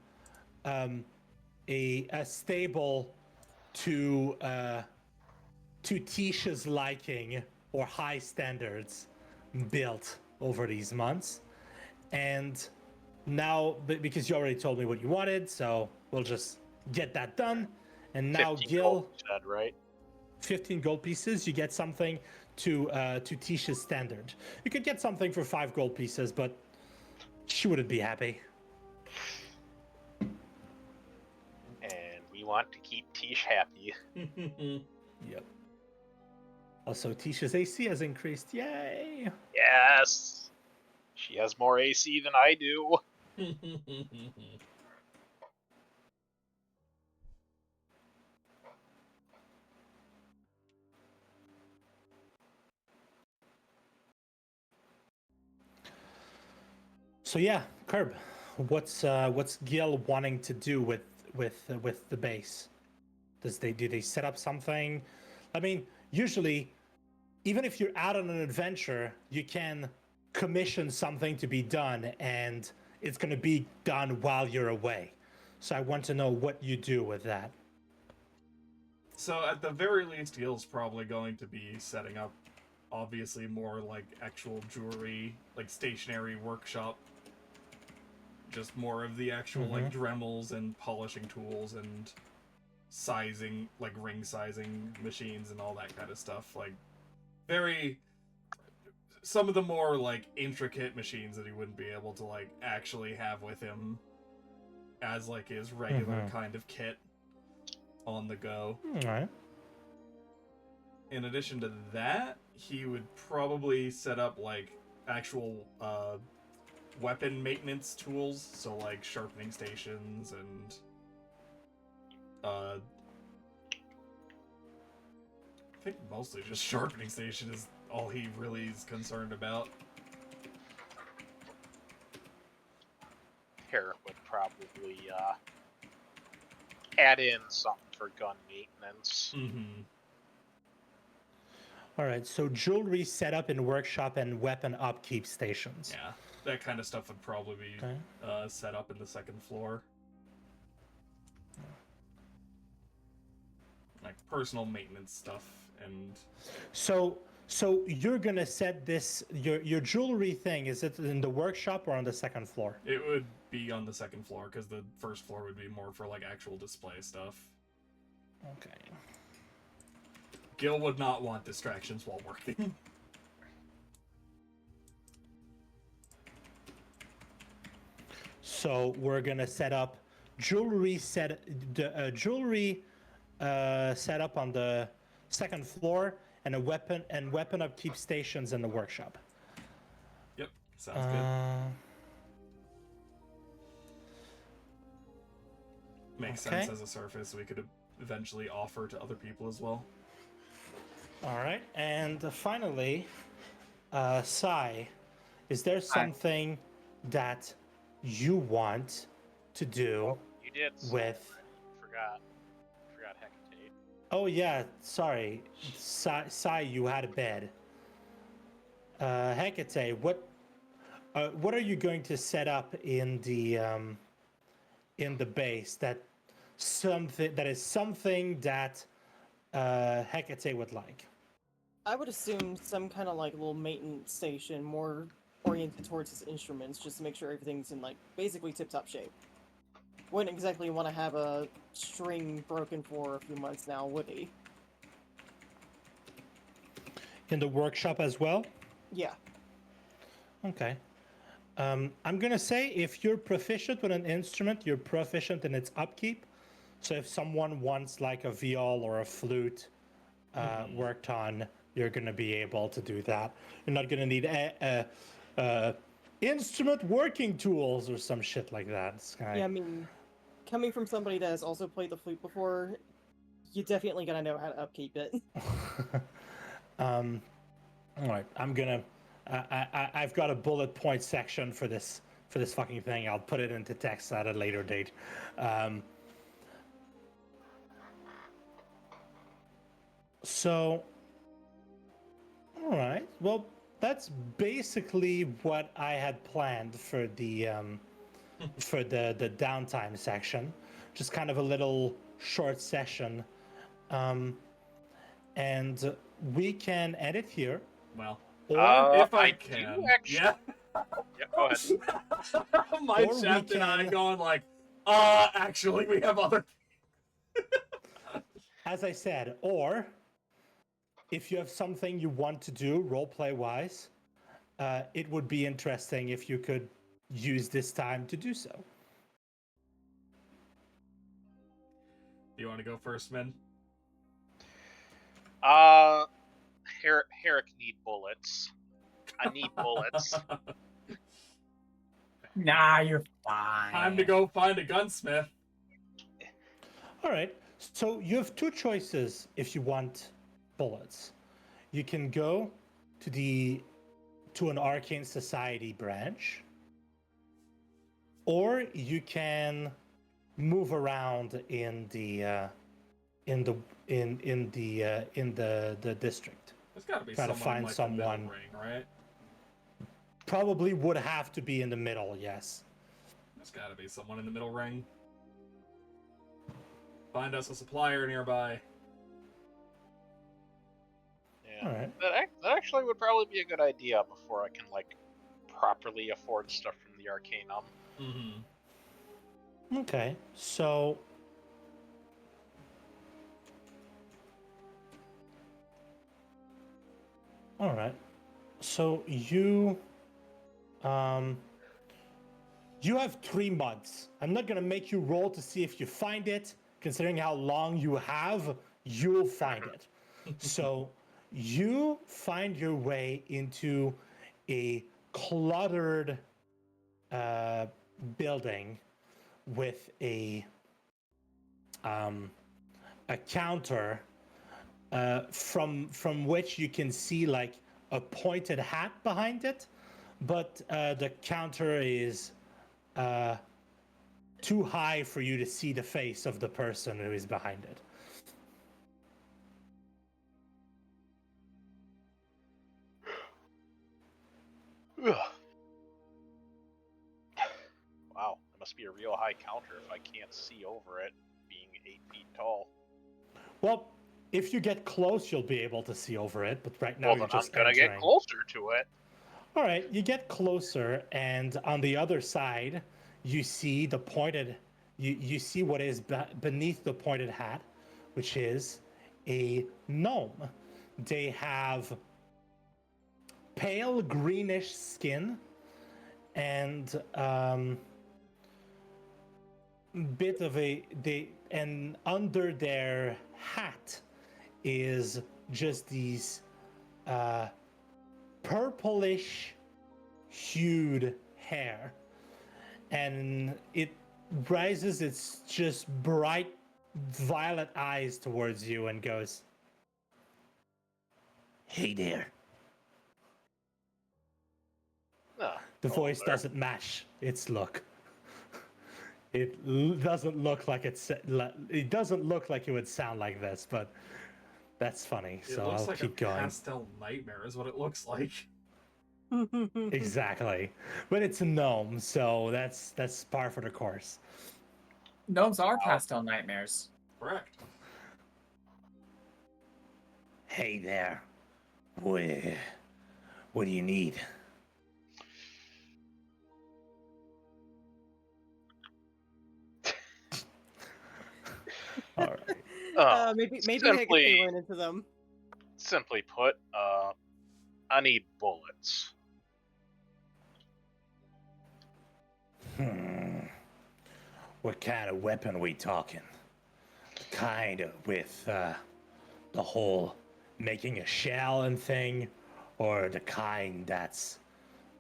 a stable to Tisha's liking or high standards built over these months, and now, because you already told me what you wanted, so we'll just get that done. And now 15 Gil, gold, you said, right? 15 gold pieces, you get something to Tisha's standard. You could get something for 5 gold pieces, but she wouldn't be happy. And we want to keep Tish happy. Yep. Also, Tisha's AC has increased. Yay! Yes! She has more AC than I do. So yeah, Curb, what's Gil wanting to do with the base? Do they set up something? I mean, usually, even if you're out on an adventure, you can commission something to be done, and it's going to be done while you're away. So I want to know what you do with that. So at the very least, Gil's probably going to be setting up, obviously, more like actual jewelry, like stationary workshop. Just more of the actual like Dremels and polishing tools and sizing, like ring sizing machines and all that kind of stuff. Like some of the more like intricate machines that he wouldn't be able to like actually have with him as like his regular kind of kit on the go. All right. In addition to that, he would probably set up like actual weapon maintenance tools, so like sharpening stations and I think mostly just sharpening station is all he really is concerned about. Herrick would probably add in something for gun maintenance. All right. So jewelry setup in workshop and weapon upkeep stations. Yeah, that kind of stuff would probably be set up in the second floor. Like personal maintenance stuff and... So you're gonna set this your jewelry thing. Is it in the workshop or on the second floor? It would be on the second floor, because the first floor would be more for like actual display stuff. Okay. Gil would not want distractions while working. So we're gonna set up jewelry set up on the second floor, and weapon upkeep stations in the workshop. Yep, sounds good. Makes sense as a surface we could eventually offer to other people as well. All right, and finally, Sai, is there something that you want to do You did. with? Forgot Hecate. Oh yeah, sorry, Sai, you had a bed. Hecate, what are you going to set up in the base that is something that Hecate would like? I would assume some kind of like little maintenance station, more oriented towards his instruments, just to make sure everything's in like basically tip-top shape. Wouldn't exactly want to have a string broken for a few months now, would he? In the workshop as well? Yeah. Okay. I'm gonna say if you're proficient with an instrument, you're proficient in its upkeep. So if someone wants like a viol or a flute worked on, you're gonna be able to do that. You're not gonna need instrument working tools or some shit like that. It's Yeah, I mean, coming from somebody that has also played the flute before, you definitely gotta know how to upkeep it. All right, I'm gonna. I've got a bullet point section for this fucking thing. I'll put it into text at a later date. So, all right. Well, that's basically what I had planned for the downtime section. Just kind of a little short session, and we can edit here. Well, Or if I I can. do actually. Yeah. Yeah, go ahead. My Or we chef and I can- going like, actually, we have other. as I said, or if you have something you want to do roleplay wise, it would be interesting if you could use this time to do so. Do you want to go first, Min? Herrick need bullets. I need bullets. Nah, you're fine. Time to go find a gunsmith. All right. So you have two choices if you want bullets. You can go to an Arcane Society branch, or you can move around in the district. There's got to be Try to someone find in, like, someone. the middle ring, right? Probably would have to be in the middle, yes. There's got to be someone in the middle ring. Find us a supplier nearby. Yeah. All right. That actually would probably be a good idea before I can like properly afford stuff from the Arcanum. Mm-hmm. Okay, so all right. So you have 3 months. I'm not gonna make you roll to see if you find it. Considering how long you have, you'll find it. So you find your way into a cluttered building with a counter from which you can see like a pointed hat behind it, but the counter is too high for you to see the face of the person who is behind it. Ugh. Wow, that must be a real high counter if I can't see over it, being 8 feet tall. Well, if you get close, you'll be able to see over it, but right now Well, you're then I'm just gonna entering. get closer to it. All right, you get closer, and on the other side, you see the pointed. You see what is beneath the pointed hat, which is a gnome. They have pale greenish skin, and bit of and under their hat is just these purplish hued hair, and it rises its just bright violet eyes towards you and goes, "Hey there." Oh, The hello voice there. doesn't match its look. It doesn't look like it doesn't look like it would sound like this, but that's funny. It So looks I'll like keep a going. pastel nightmare is what it looks like. Exactly, but it's a gnome, so that's par for the course. Gnomes are pastel nightmares. Correct. Hey there, what do you need? All right. Maybe I could pay run into them. Simply put, I need bullets. What kind of weapon we talking? The kind of with the whole making a shell and thing, or the kind that's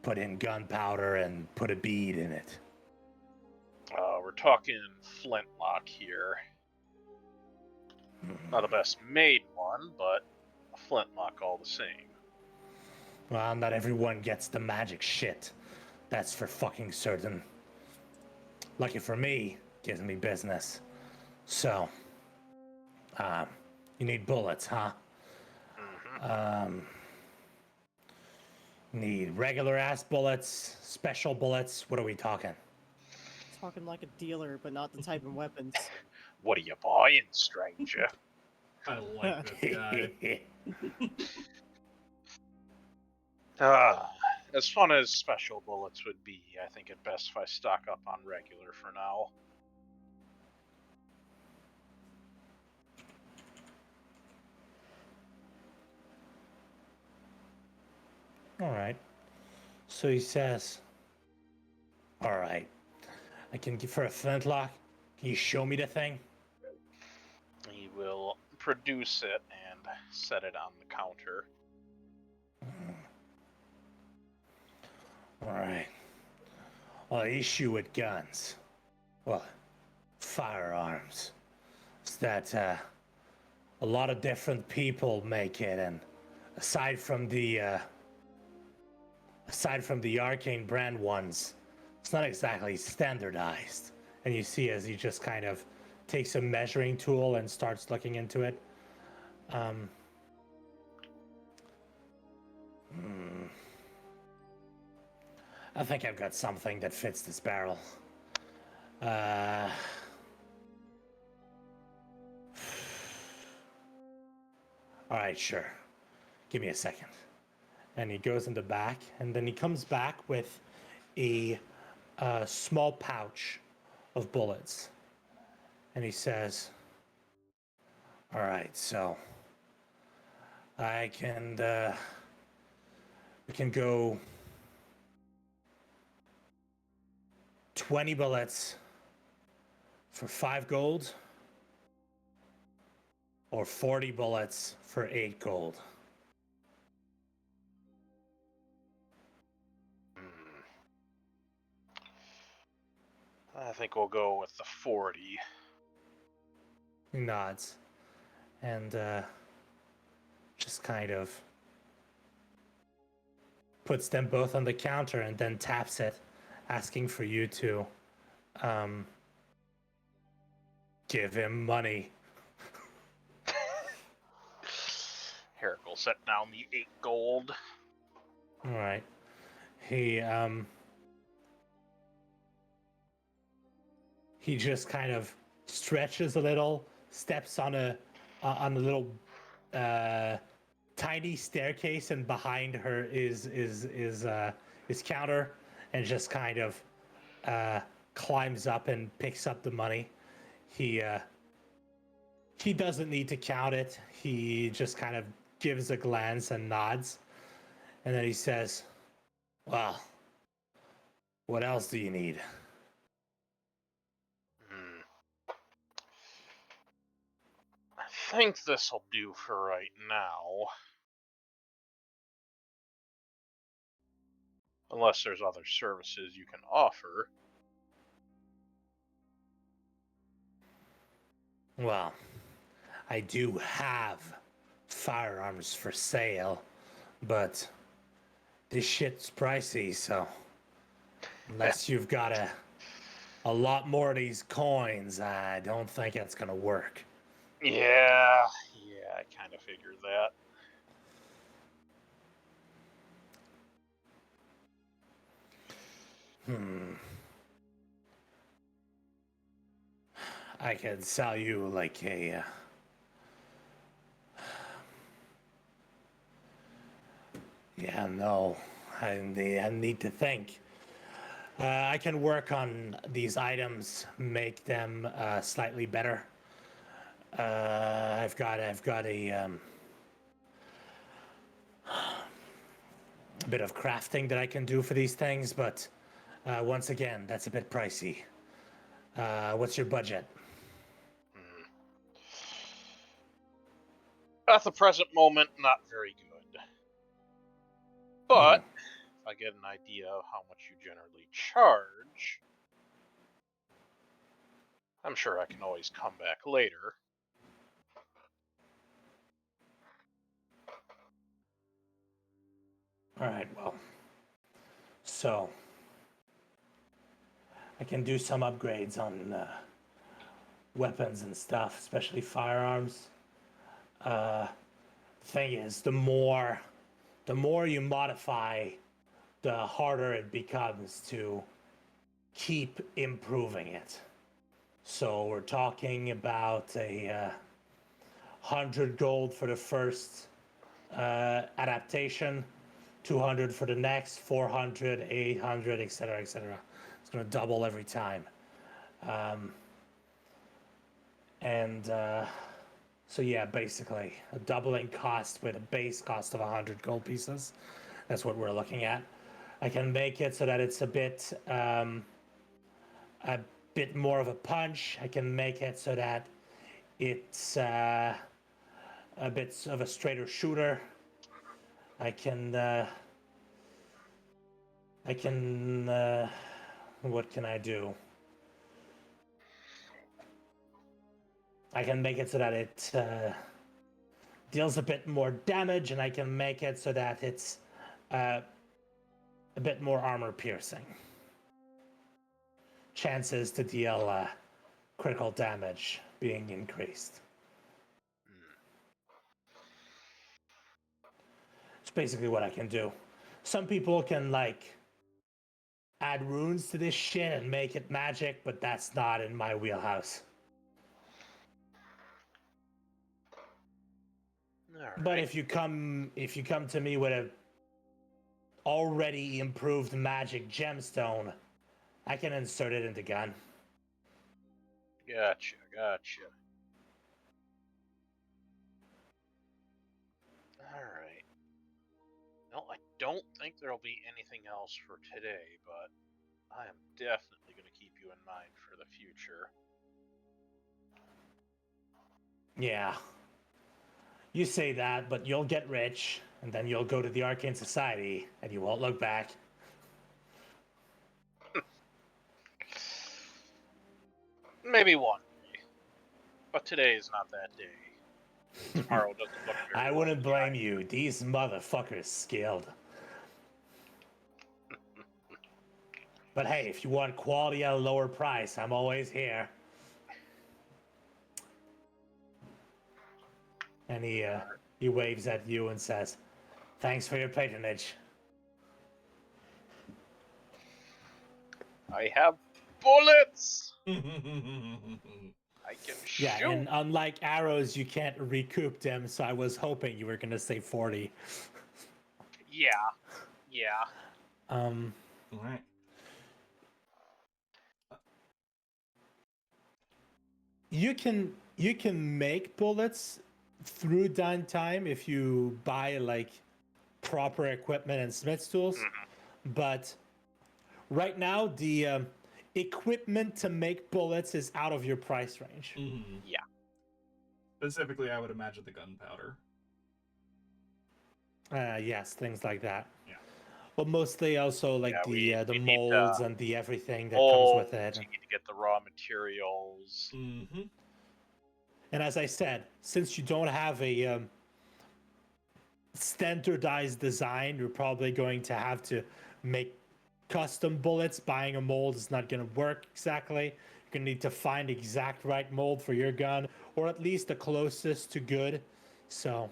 put in gunpowder and put a bead in it? We're talking flintlock here. Not the best made one, but a flintlock all the same. Well, not everyone gets the magic shit. That's for fucking certain. Lucky for me, gives me business. So, you need bullets, huh? Need regular ass bullets, special bullets. What are we talking? Talking like a dealer, but not the type of weapons. What are you buying, stranger? I like this guy. As fun as special bullets would be, I think it best if I stock up on regular for now. All right. So he says, all right, I can give for a flintlock. Can you show me the thing? He will produce it and set it on the counter. All right. Well, the issue with guns, well, firearms, is that a lot of different people make it, and aside from the arcane brand ones, it's not exactly standardized. And you see as he just kind of takes a measuring tool and starts looking into it. I think I've got something that fits this barrel. All right, sure. Give me a second. And he goes in the back, and then he comes back with a small pouch of bullets. And he says, all right, so we can go 20 bullets for 5 gold, or 40 bullets for 8 gold. I think we'll go with the 40. He nods and just kind of puts them both on the counter and then taps it, asking for you to give him money. Herrick will set down the 8 gold. All right. He just kind of stretches a little, steps on a little tiny staircase, and behind her is his counter, and just kind of climbs up and picks up the money. He doesn't need to count it. He just kind of gives a glance and nods, and then he says, "Well, what else do you need?" I think this'll do for right now. Unless there's other services you can offer. Well, I do have firearms for sale, but this shit's pricey, so unless you've got a lot more of these coins, I don't think it's gonna work. Yeah, I kind of figured that. I could sell you like a yeah, no, I need to think. I can work on these items, make them slightly better. I've got a bit of crafting that I can do for these things, but Once again, that's a bit pricey. What's your budget? Hmm. At the present moment, not very good. But if I get an idea of how much you generally charge, I'm sure I can always come back later. All right, well, so I can do some upgrades on weapons and stuff, especially firearms. Thing is, the more you modify, the harder it becomes to keep improving it. So we're talking about a 100 gold for the first adaptation, 200 for the next, 400, 800, etc., etc. It's going to double every time. So yeah, basically a doubling cost with a base cost of 100 gold pieces. That's what we're looking at. I can make it so that it's a bit more of a punch. I can make it so that it's a bit of a straighter shooter. I can what can I do? I can make it so that it deals a bit more damage, and I can make it so that it's a bit more armor piercing. Chances to deal critical damage being increased. It's basically what I can do. Some people can like add runes to this shit and make it magic, but that's not in my wheelhouse. Alright. But if you come to me with a already improved magic gemstone, I can insert it in the gun. Gotcha. Alright. No, I don't think there'll be anything else for today, but I am definitely going to keep you in mind for the future. Yeah. You say that, but you'll get rich, and then you'll go to the Arcane Society, and you won't look back. Maybe one day. But today is not that day. Tomorrow doesn't look very I well wouldn't blame either. you. These motherfuckers skilled. But hey, if you want quality at a lower price, I'm always here. And he waves at you and says, "Thanks for your patronage." I have bullets! I can shoot! Yeah, and unlike arrows, you can't recoup them, so I was hoping you were going to say 40. Yeah. All right. You can make bullets through downtime if you buy like proper equipment and smith's tools, but right now the equipment to make bullets is out of your price range. Yeah. Specifically, I would imagine the gunpowder. Yes, things like that. Yeah. Well, mostly also like Yeah, the we need molds and the everything that comes molds, with it. you need to get the raw materials. And as I said, since you don't have a standardized design, you're probably going to have to make custom bullets. Buying a mold is not going to work exactly. You're going to need to find exact right mold for your gun, or at least the closest to good. So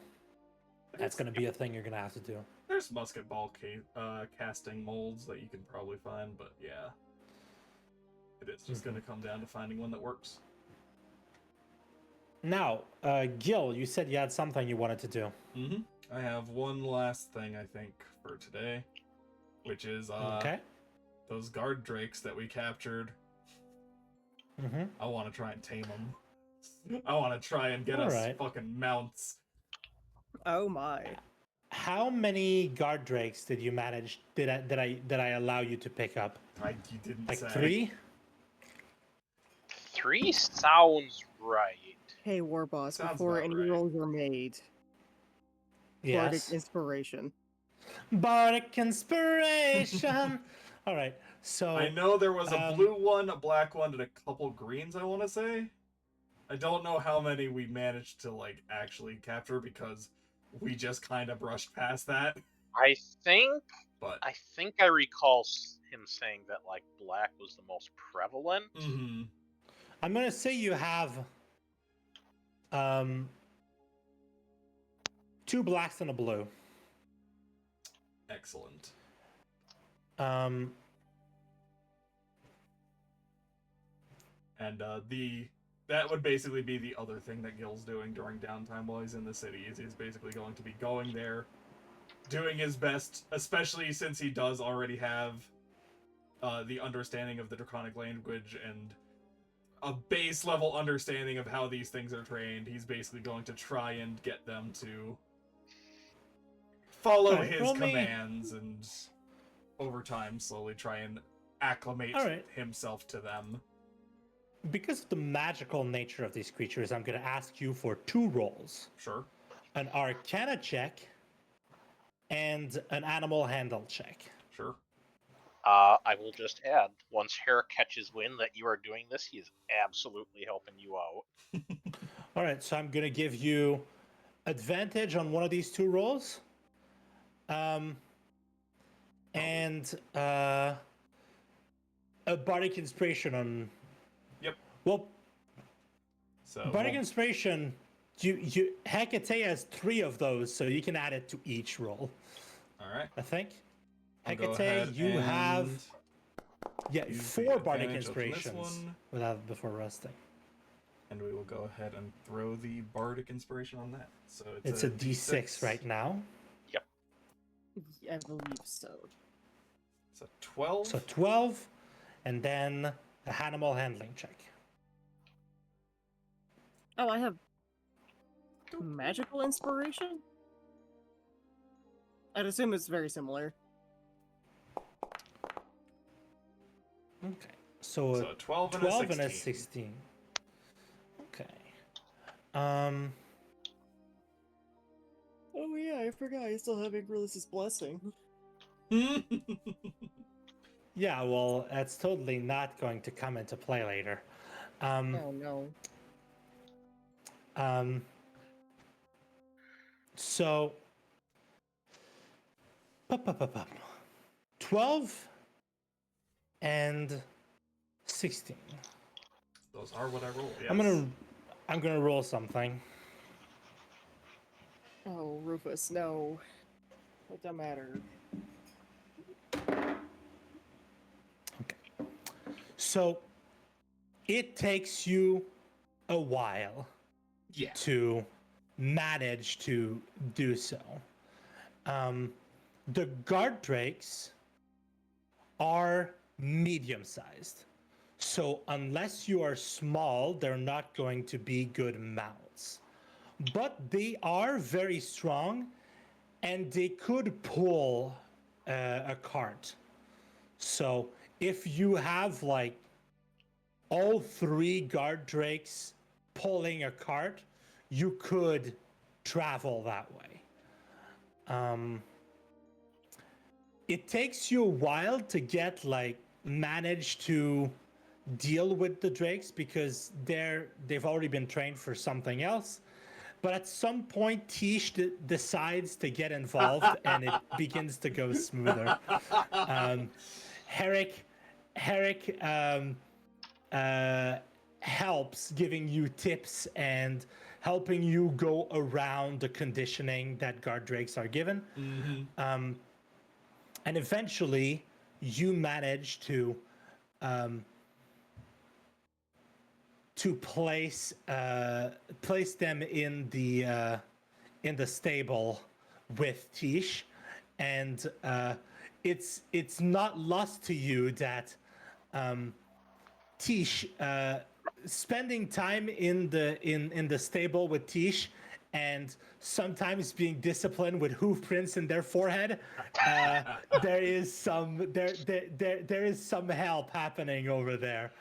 that's going to be a thing you're going to have to do. There's musket ball casting molds that you can probably find, but yeah. It is just going to come down to finding one that works. Now, Gil, you said you had something you wanted to do. I have one last thing, I think, for today, which is Okay. those guard drakes that we captured. I want to try and tame them. I want to try and get us fucking mounts. Oh my. how many guard drakes did you manage? Did I allow you to pick up? You didn't Like say. 3? 3 sounds right. Hey, War Boss, Sounds before about any right. rolls are made, Bardic Yes. Inspiration. Bardic inspiration. All right. So I know there was a um, blue one, a black one, and a couple greens, I want to say. I don't know how many we managed to, like, actually capture because we just kind of brushed past that. I think But, I recall him saying that like black was the most prevalent. mm-hmm. I'm gonna say you have 2 blacks and a blue. Excellent. Um, And that would basically be the other thing that Gil's doing during downtime while he's in the city. Is he's basically going to be going there, doing his best, especially since he does already have the understanding of the Draconic language and a base level understanding of how these things are trained. He's basically going to try and get them to follow Alright, his roll me- commands and over time slowly try and acclimate Alright. himself to them. because of the magical nature of these creatures, I'm gonna ask you for 2 rolls: Sure. an Arcana check and an Animal Handle check. Sure. I will just add, once Hera catches wind that you are doing this, he is absolutely helping you out. All right, so I'm gonna give you advantage on one of these 2 rolls, and a Bardic Inspiration on. Yep. Well, So Bardic Inspiration, Hecate has 3 of those, so you can add it to each roll. all right. I think. I'll go Hecate, ahead you have and use the 4 Bardic advantage of this Inspirations one. without before resting. And we will go ahead and throw the Bardic Inspiration on that. So It's a D6 right now. I believe so. It's a 12. So 12, and then a animal handling check. Oh, I have magical inspiration? I'd assume it's very similar. Okay. So, So a 12 and 12 a and a 16. 16. Okay. Oh yeah, I forgot. I still have Ingrilus's blessing. Yeah, well, that's totally not going to come into play later. Oh no. So, 12 and 16. Those are what I roll. Yes. I'm gonna roll something. Oh, Rufus, no. It don't matter. So, it takes you a while Yeah. to manage to do so. The guard drakes are medium sized. So, unless you are small, they're not going to be good mounts. But they are very strong and they could pull a cart. So, if you have like all 3 guard drakes pulling a cart, you could travel that way. It takes you a while to get like manage to deal with the drakes because they've already been trained for something else. But at some point, Tish decides to get involved, and it begins to go smoother. Herrick helps, giving you tips and helping you go around the conditioning that guard drakes are given. Mm-hmm. And eventually, you manage to place them in the stable with Tish, and it's not lost to you that Tish spending time in the stable with Tish and sometimes being disciplined with hoof prints in their forehead, there is some help happening over there.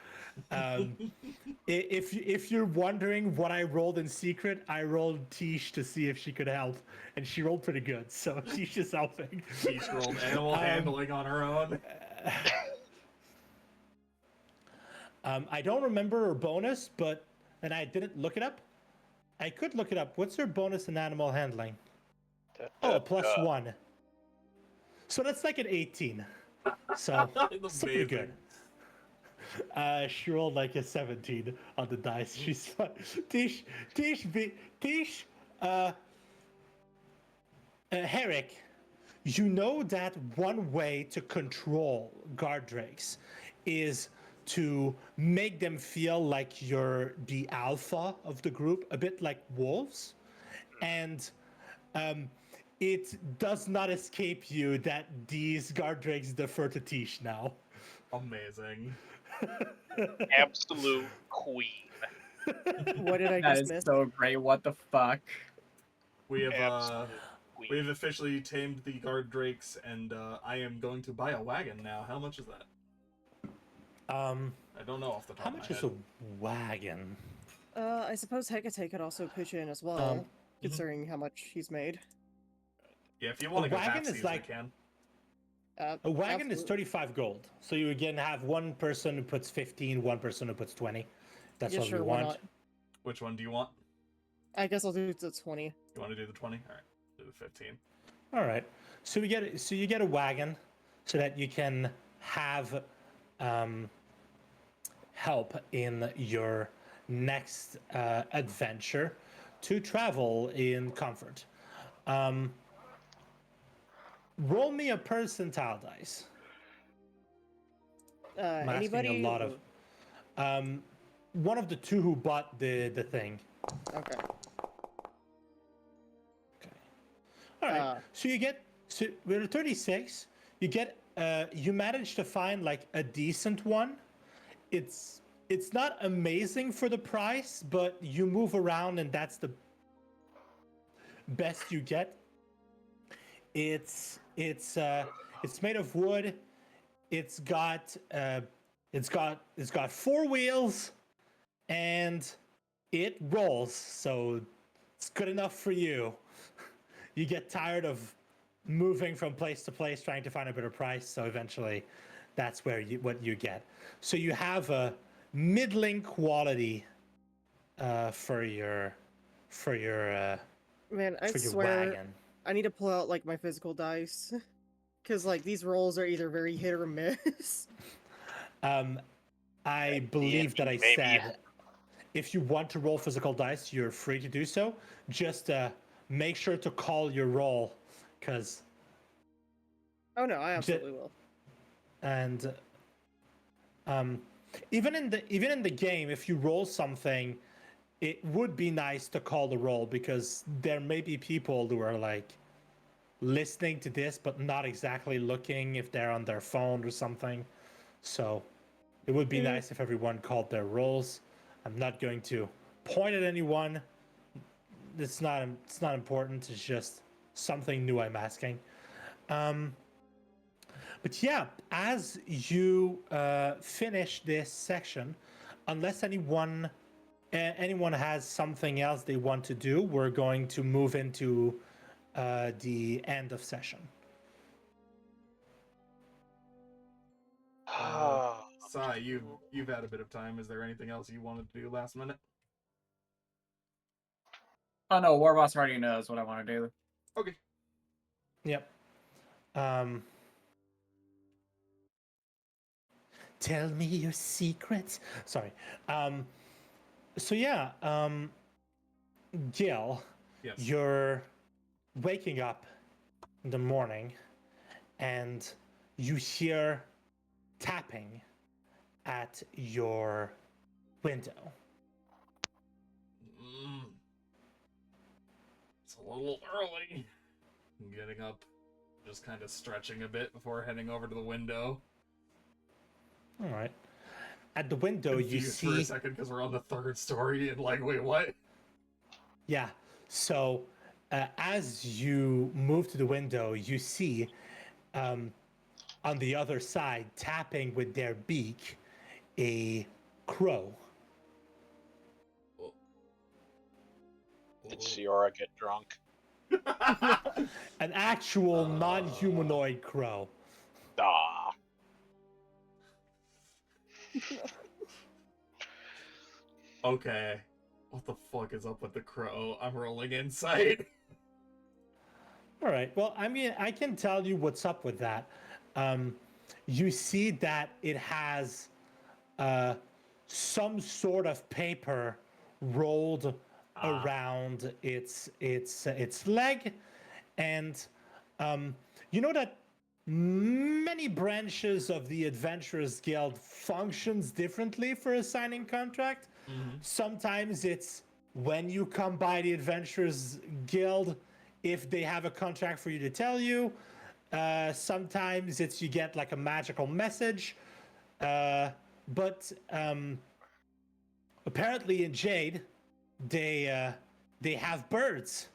If you're wondering what I rolled in secret, I rolled Tish to see if she could help, and she rolled pretty good. So Tish is helping. Tish rolled animal handling on her own. I don't remember her bonus, and I didn't look it up. I could look it up. What's her bonus in animal handling? Oh, +1. So that's like an 18. So it's pretty good. She rolled like a 17 on the dice. She's fun. Tish, Herrick, you know that one way to control guard drakes is to make them feel like you're the alpha of the group, a bit like wolves. And it does not escape you that these guard drakes defer to Tish now. Amazing. Absolute queen. What did I That just is miss? so great. What the fuck? We have Absolute queen. we have officially tamed the guard drakes, and I am going to buy a wagon now. How much is that? I don't know off the top How of my much head. is a wagon? I suppose Hecate could also pitch in as well, considering how much he's made. Yeah, if you want to go wagon halfsies, is like- we can. A wagon is absolutely. 35 gold. So you again have one person who puts 15, one person who puts 20. That's Yeah, what sure, we why want. not? Which one do you want? I guess I'll do it to 20. You want to do the 20? All right, do the 15. All right. So you get a wagon so that you can have help in your next adventure to travel in comfort. Roll me a percentile dice. I'm asking Anybody? a lot of one of the two who bought the thing. Okay. All right. So with a 36, you manage to find like a decent one. It's not amazing for the price, but you move around and that's the best you get. It's made of wood. It's got 4 wheels, and it rolls. So it's good enough for you. You get tired of moving from place to place trying to find a better price, so eventually that's what you get. So you have a middling quality for your Man, I for your swear, wagon. I need to pull out like my physical dice, because like these rolls are either very hit or miss. I believe that I maybe. said if you want to roll physical dice, you're free to do so. Just make sure to call your roll, because Oh no, I absolutely will. and even in the game, if you roll something, it would be nice to call the roll, because there may be people who are like listening to this but not exactly looking if they're on their phone or something. So it would be nice if everyone called their rolls. I'm not going to point at anyone. It's not important. It's just something new I'm asking. But yeah, as you finish this section, unless anyone has something else they want to do, we're going to move into the end of session. Sai, you've had a bit of time. Is there anything else you wanted to do last minute? Oh no, Warboss already knows what I want to do. Okay. Yep. Tell me your secrets. Sorry. So yeah, Gil, Yes. you're waking up in the morning and you hear tapping at your window. It's a little early. I'm getting up, just kind of stretching a bit before heading over to the window. All right. At the window, you Confused for a see. second because we're on the 3rd story and like, wait, what? Yeah. So, as you move to the window, you see on the other side, tapping with their beak, a crow. Oh. Did Siora get drunk? An actual non-humanoid crow. Ah. Okay. What the fuck is up with the crow? I'm rolling insight. All right. Well, I mean, I can tell you what's up with that. You see that it has some sort of paper rolled around its leg, and you know that many branches of the Adventurers Guild functions differently for assigning contract. Sometimes it's when you come by the Adventurers Guild, if they have a contract for you to tell you. Sometimes it's you get like a magical message. But apparently in Jade, they have birds.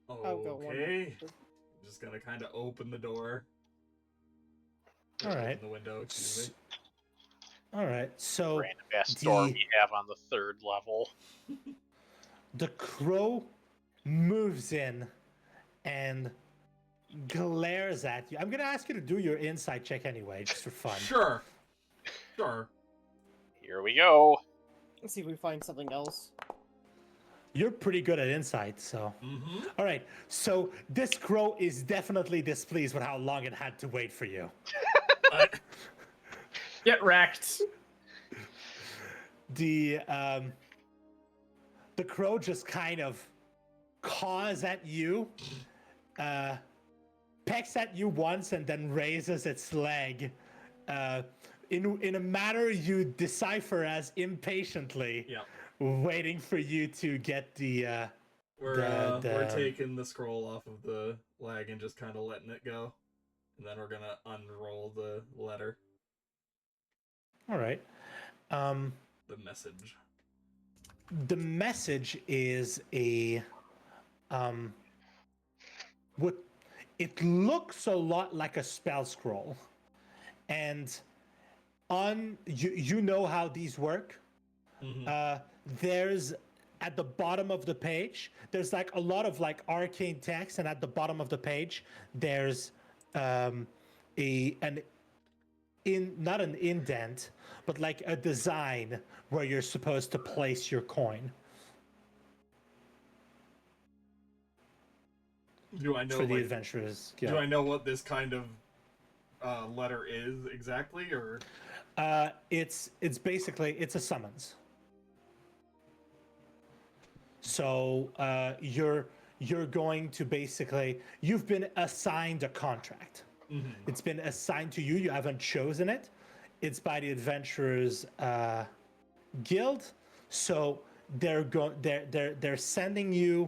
I'll go one. Okay. I'm just gonna kind of open the door. Or All right. Open the window, excuse me. All right. So Random ass door we have on the 3rd level. the crow moves in and glares at you. I'm gonna ask you to do your insight check anyway, just for fun. Sure. Sure. Here we go. Let's see if we find something else. You're pretty good at insight, so. All right. So this crow is definitely displeased with how long it had to wait for you. Get wrecked. The crow just kind of caws at you, pecks at you once, and then raises its leg in a manner you decipher as impatiently, waiting for you to get the. We're taking the scroll off of the leg and just kind of letting it go, and then we're gonna unroll the letter. All right. The message. The message is a what it looks a lot like a spell scroll, and on you know how these work. There's at the bottom of the page, there's like a lot of like arcane text, and at the bottom of the page, there's not an indent, but like a design where you're supposed to place your coin. Do I know For the like, adventurers. Do I know what this kind of letter is exactly, or? It's basically it's a summons. So you're going to basically you've been assigned a contract. It's been assigned to you. You haven't chosen it. It's by the Adventurers Guild. So they're sending you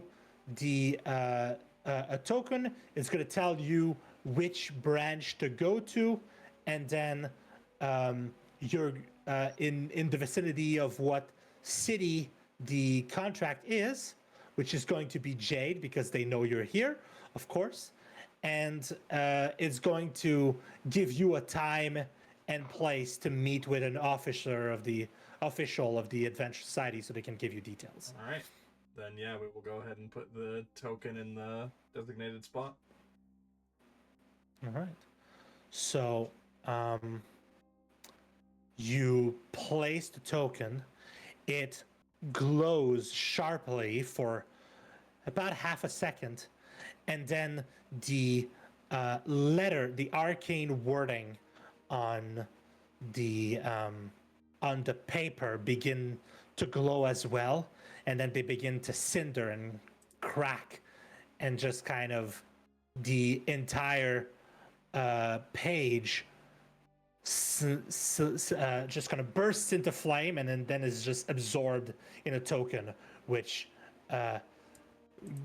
the a token. It's going to tell you which branch to go to, and then you're in the vicinity of what city the contract is, which is going to be Jade, because they know you're here, of course. And it's going to give you a time and place to meet with an officer of the Adventure Society, so they can give you details. All right. Then yeah, we will go ahead and put the token in the designated spot. All right. So you place the token. It glows sharply for about half a second, and then the the arcane wording on the paper begin to glow as well, and then they begin to cinder and crack, and just kind of the entire page just kind of bursts into flame, and then is just absorbed in a token, which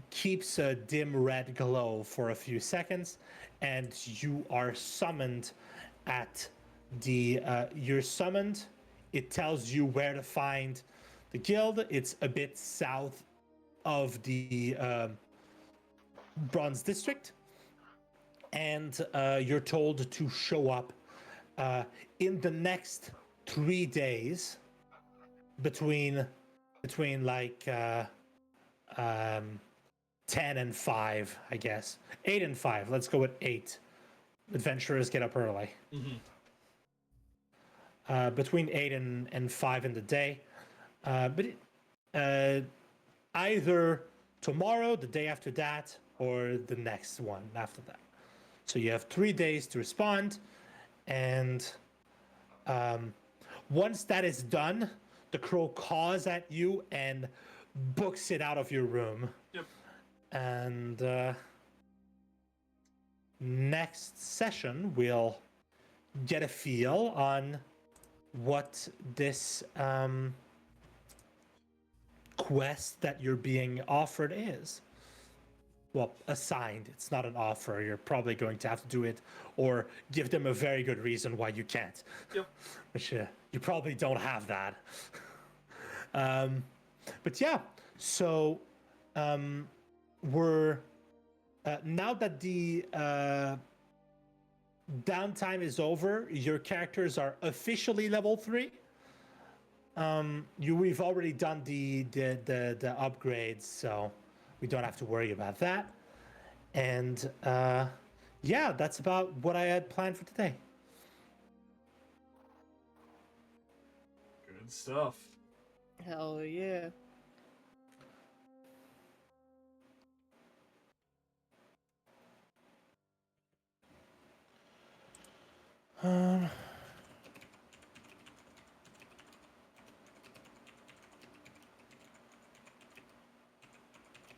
keeps a dim red glow for a few seconds, and you are summoned at the you're summoned. It tells you where to find the guild. It's a bit south of the Bronze District, and you're told to show up in the next 3 days between like 10 and 5, I guess. 8 and 5. Let's go with 8. Adventurers get up early. Between 8 and 5 in the day. Either tomorrow, the day after that, or the next one after that. So you have 3 days to respond, and once that is done, the crow caws at you and books it out of your room. Yep. And next session, we'll get a feel on what this quest that you're being offered is. Well, assigned. It's not an offer. You're probably going to have to do it or give them a very good reason why you can't. Yep. Which you probably don't have that. But yeah, so we're now that the downtime is over, your characters are officially level 3. We've already done the upgrades, so we don't have to worry about that. And yeah, that's about what I had planned for today. Good stuff. Hell yeah.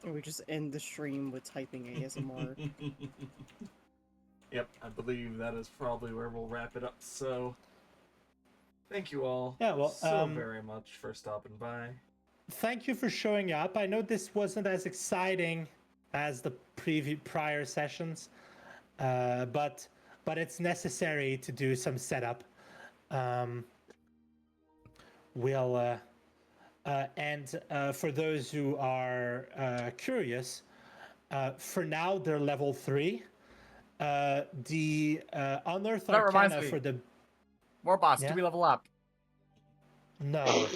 We just end the stream with typing ASMR. Yep, I believe that is probably where we'll wrap it up. So, thank you all so very much for stopping by. Thank you for showing up. I know this wasn't as exciting as the prior sessions, but it's necessary to do some setup. And for those who are curious, for now they're level 3. The Unearthed That reminds Arcana me. for the More boss, Yeah? do we level up? no.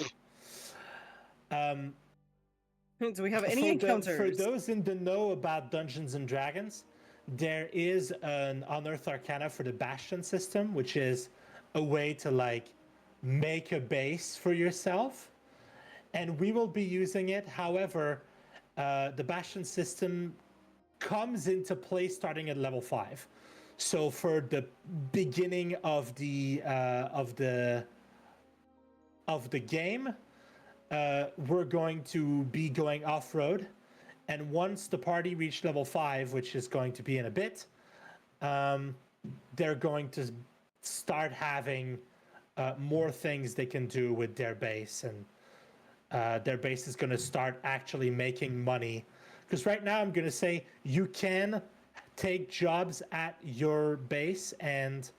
Do we have any encounters? For those in the know about Dungeons and Dragons, there is an Unearthed Arcana for the Bastion system, which is a way to like make a base for yourself. And we will be using it. However, the Bastion system comes into play starting at level 5. So for the beginning of the game, we're going to be going off-road, and once the party reach level 5, which is going to be in a bit, they're going to start having more things they can do with their base, and their base is going to start actually making money. Because right now I'm going to say you can take jobs at your base, and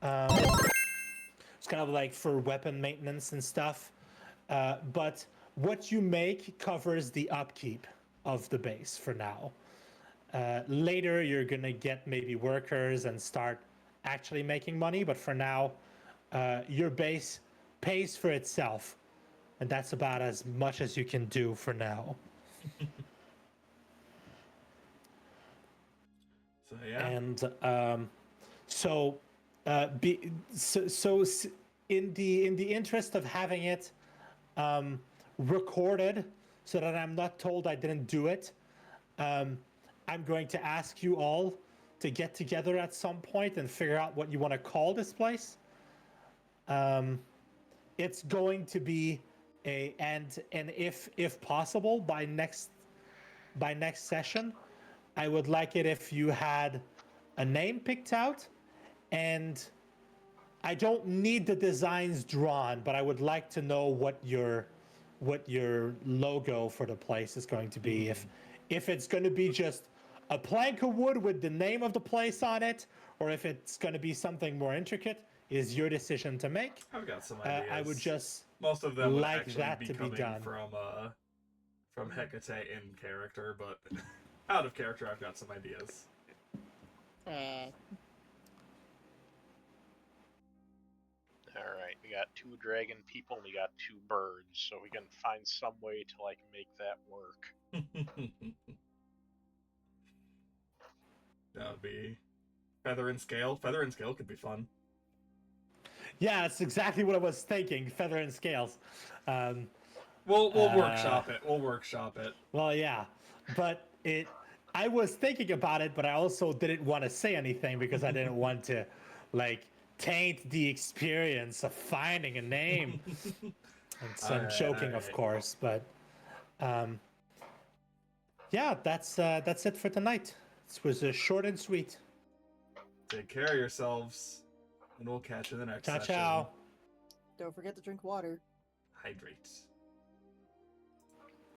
it's kind of like for weapon maintenance and stuff. But what you make covers the upkeep of the base for now. Later, you're going to get maybe workers and start actually making money. But for now, your base pays for itself. And that's about as much as you can do for now. So yeah. And so in the interest of having it recorded, so that I'm not told I didn't do it, I'm going to ask you all to get together at some point and figure out what you want to call this place. It's going to be and if possible by next session, I would like it if you had a name picked out, and I don't need the designs drawn, but I would like to know what your logo for the place is going to be. If it's going to be just a plank of wood with the name of the place on it, or if it's going to be something more intricate, is your decision to make. I've got some ideas. I would just most of them would like actually that be to be coming done. from Hecate in character, but out of character, I've got some ideas. Alright, we got 2 dragon people, and we got 2 birds, so we can find some way to, like, make that work. That would be feather and scale. Feather and scale could be fun. Yeah, that's exactly what I was thinking. Feather and scales. We'll workshop it. We'll workshop it. Well, yeah, but I was thinking about it, but I also didn't want to say anything because I didn't want to, like, taint the experience of finding a name. And so I'm joking, of course, but yeah, that's it for tonight. This was short and sweet. Take care of yourselves, and we'll catch you in the next Ciao, session. ciao. Don't forget to drink water. Hydrate.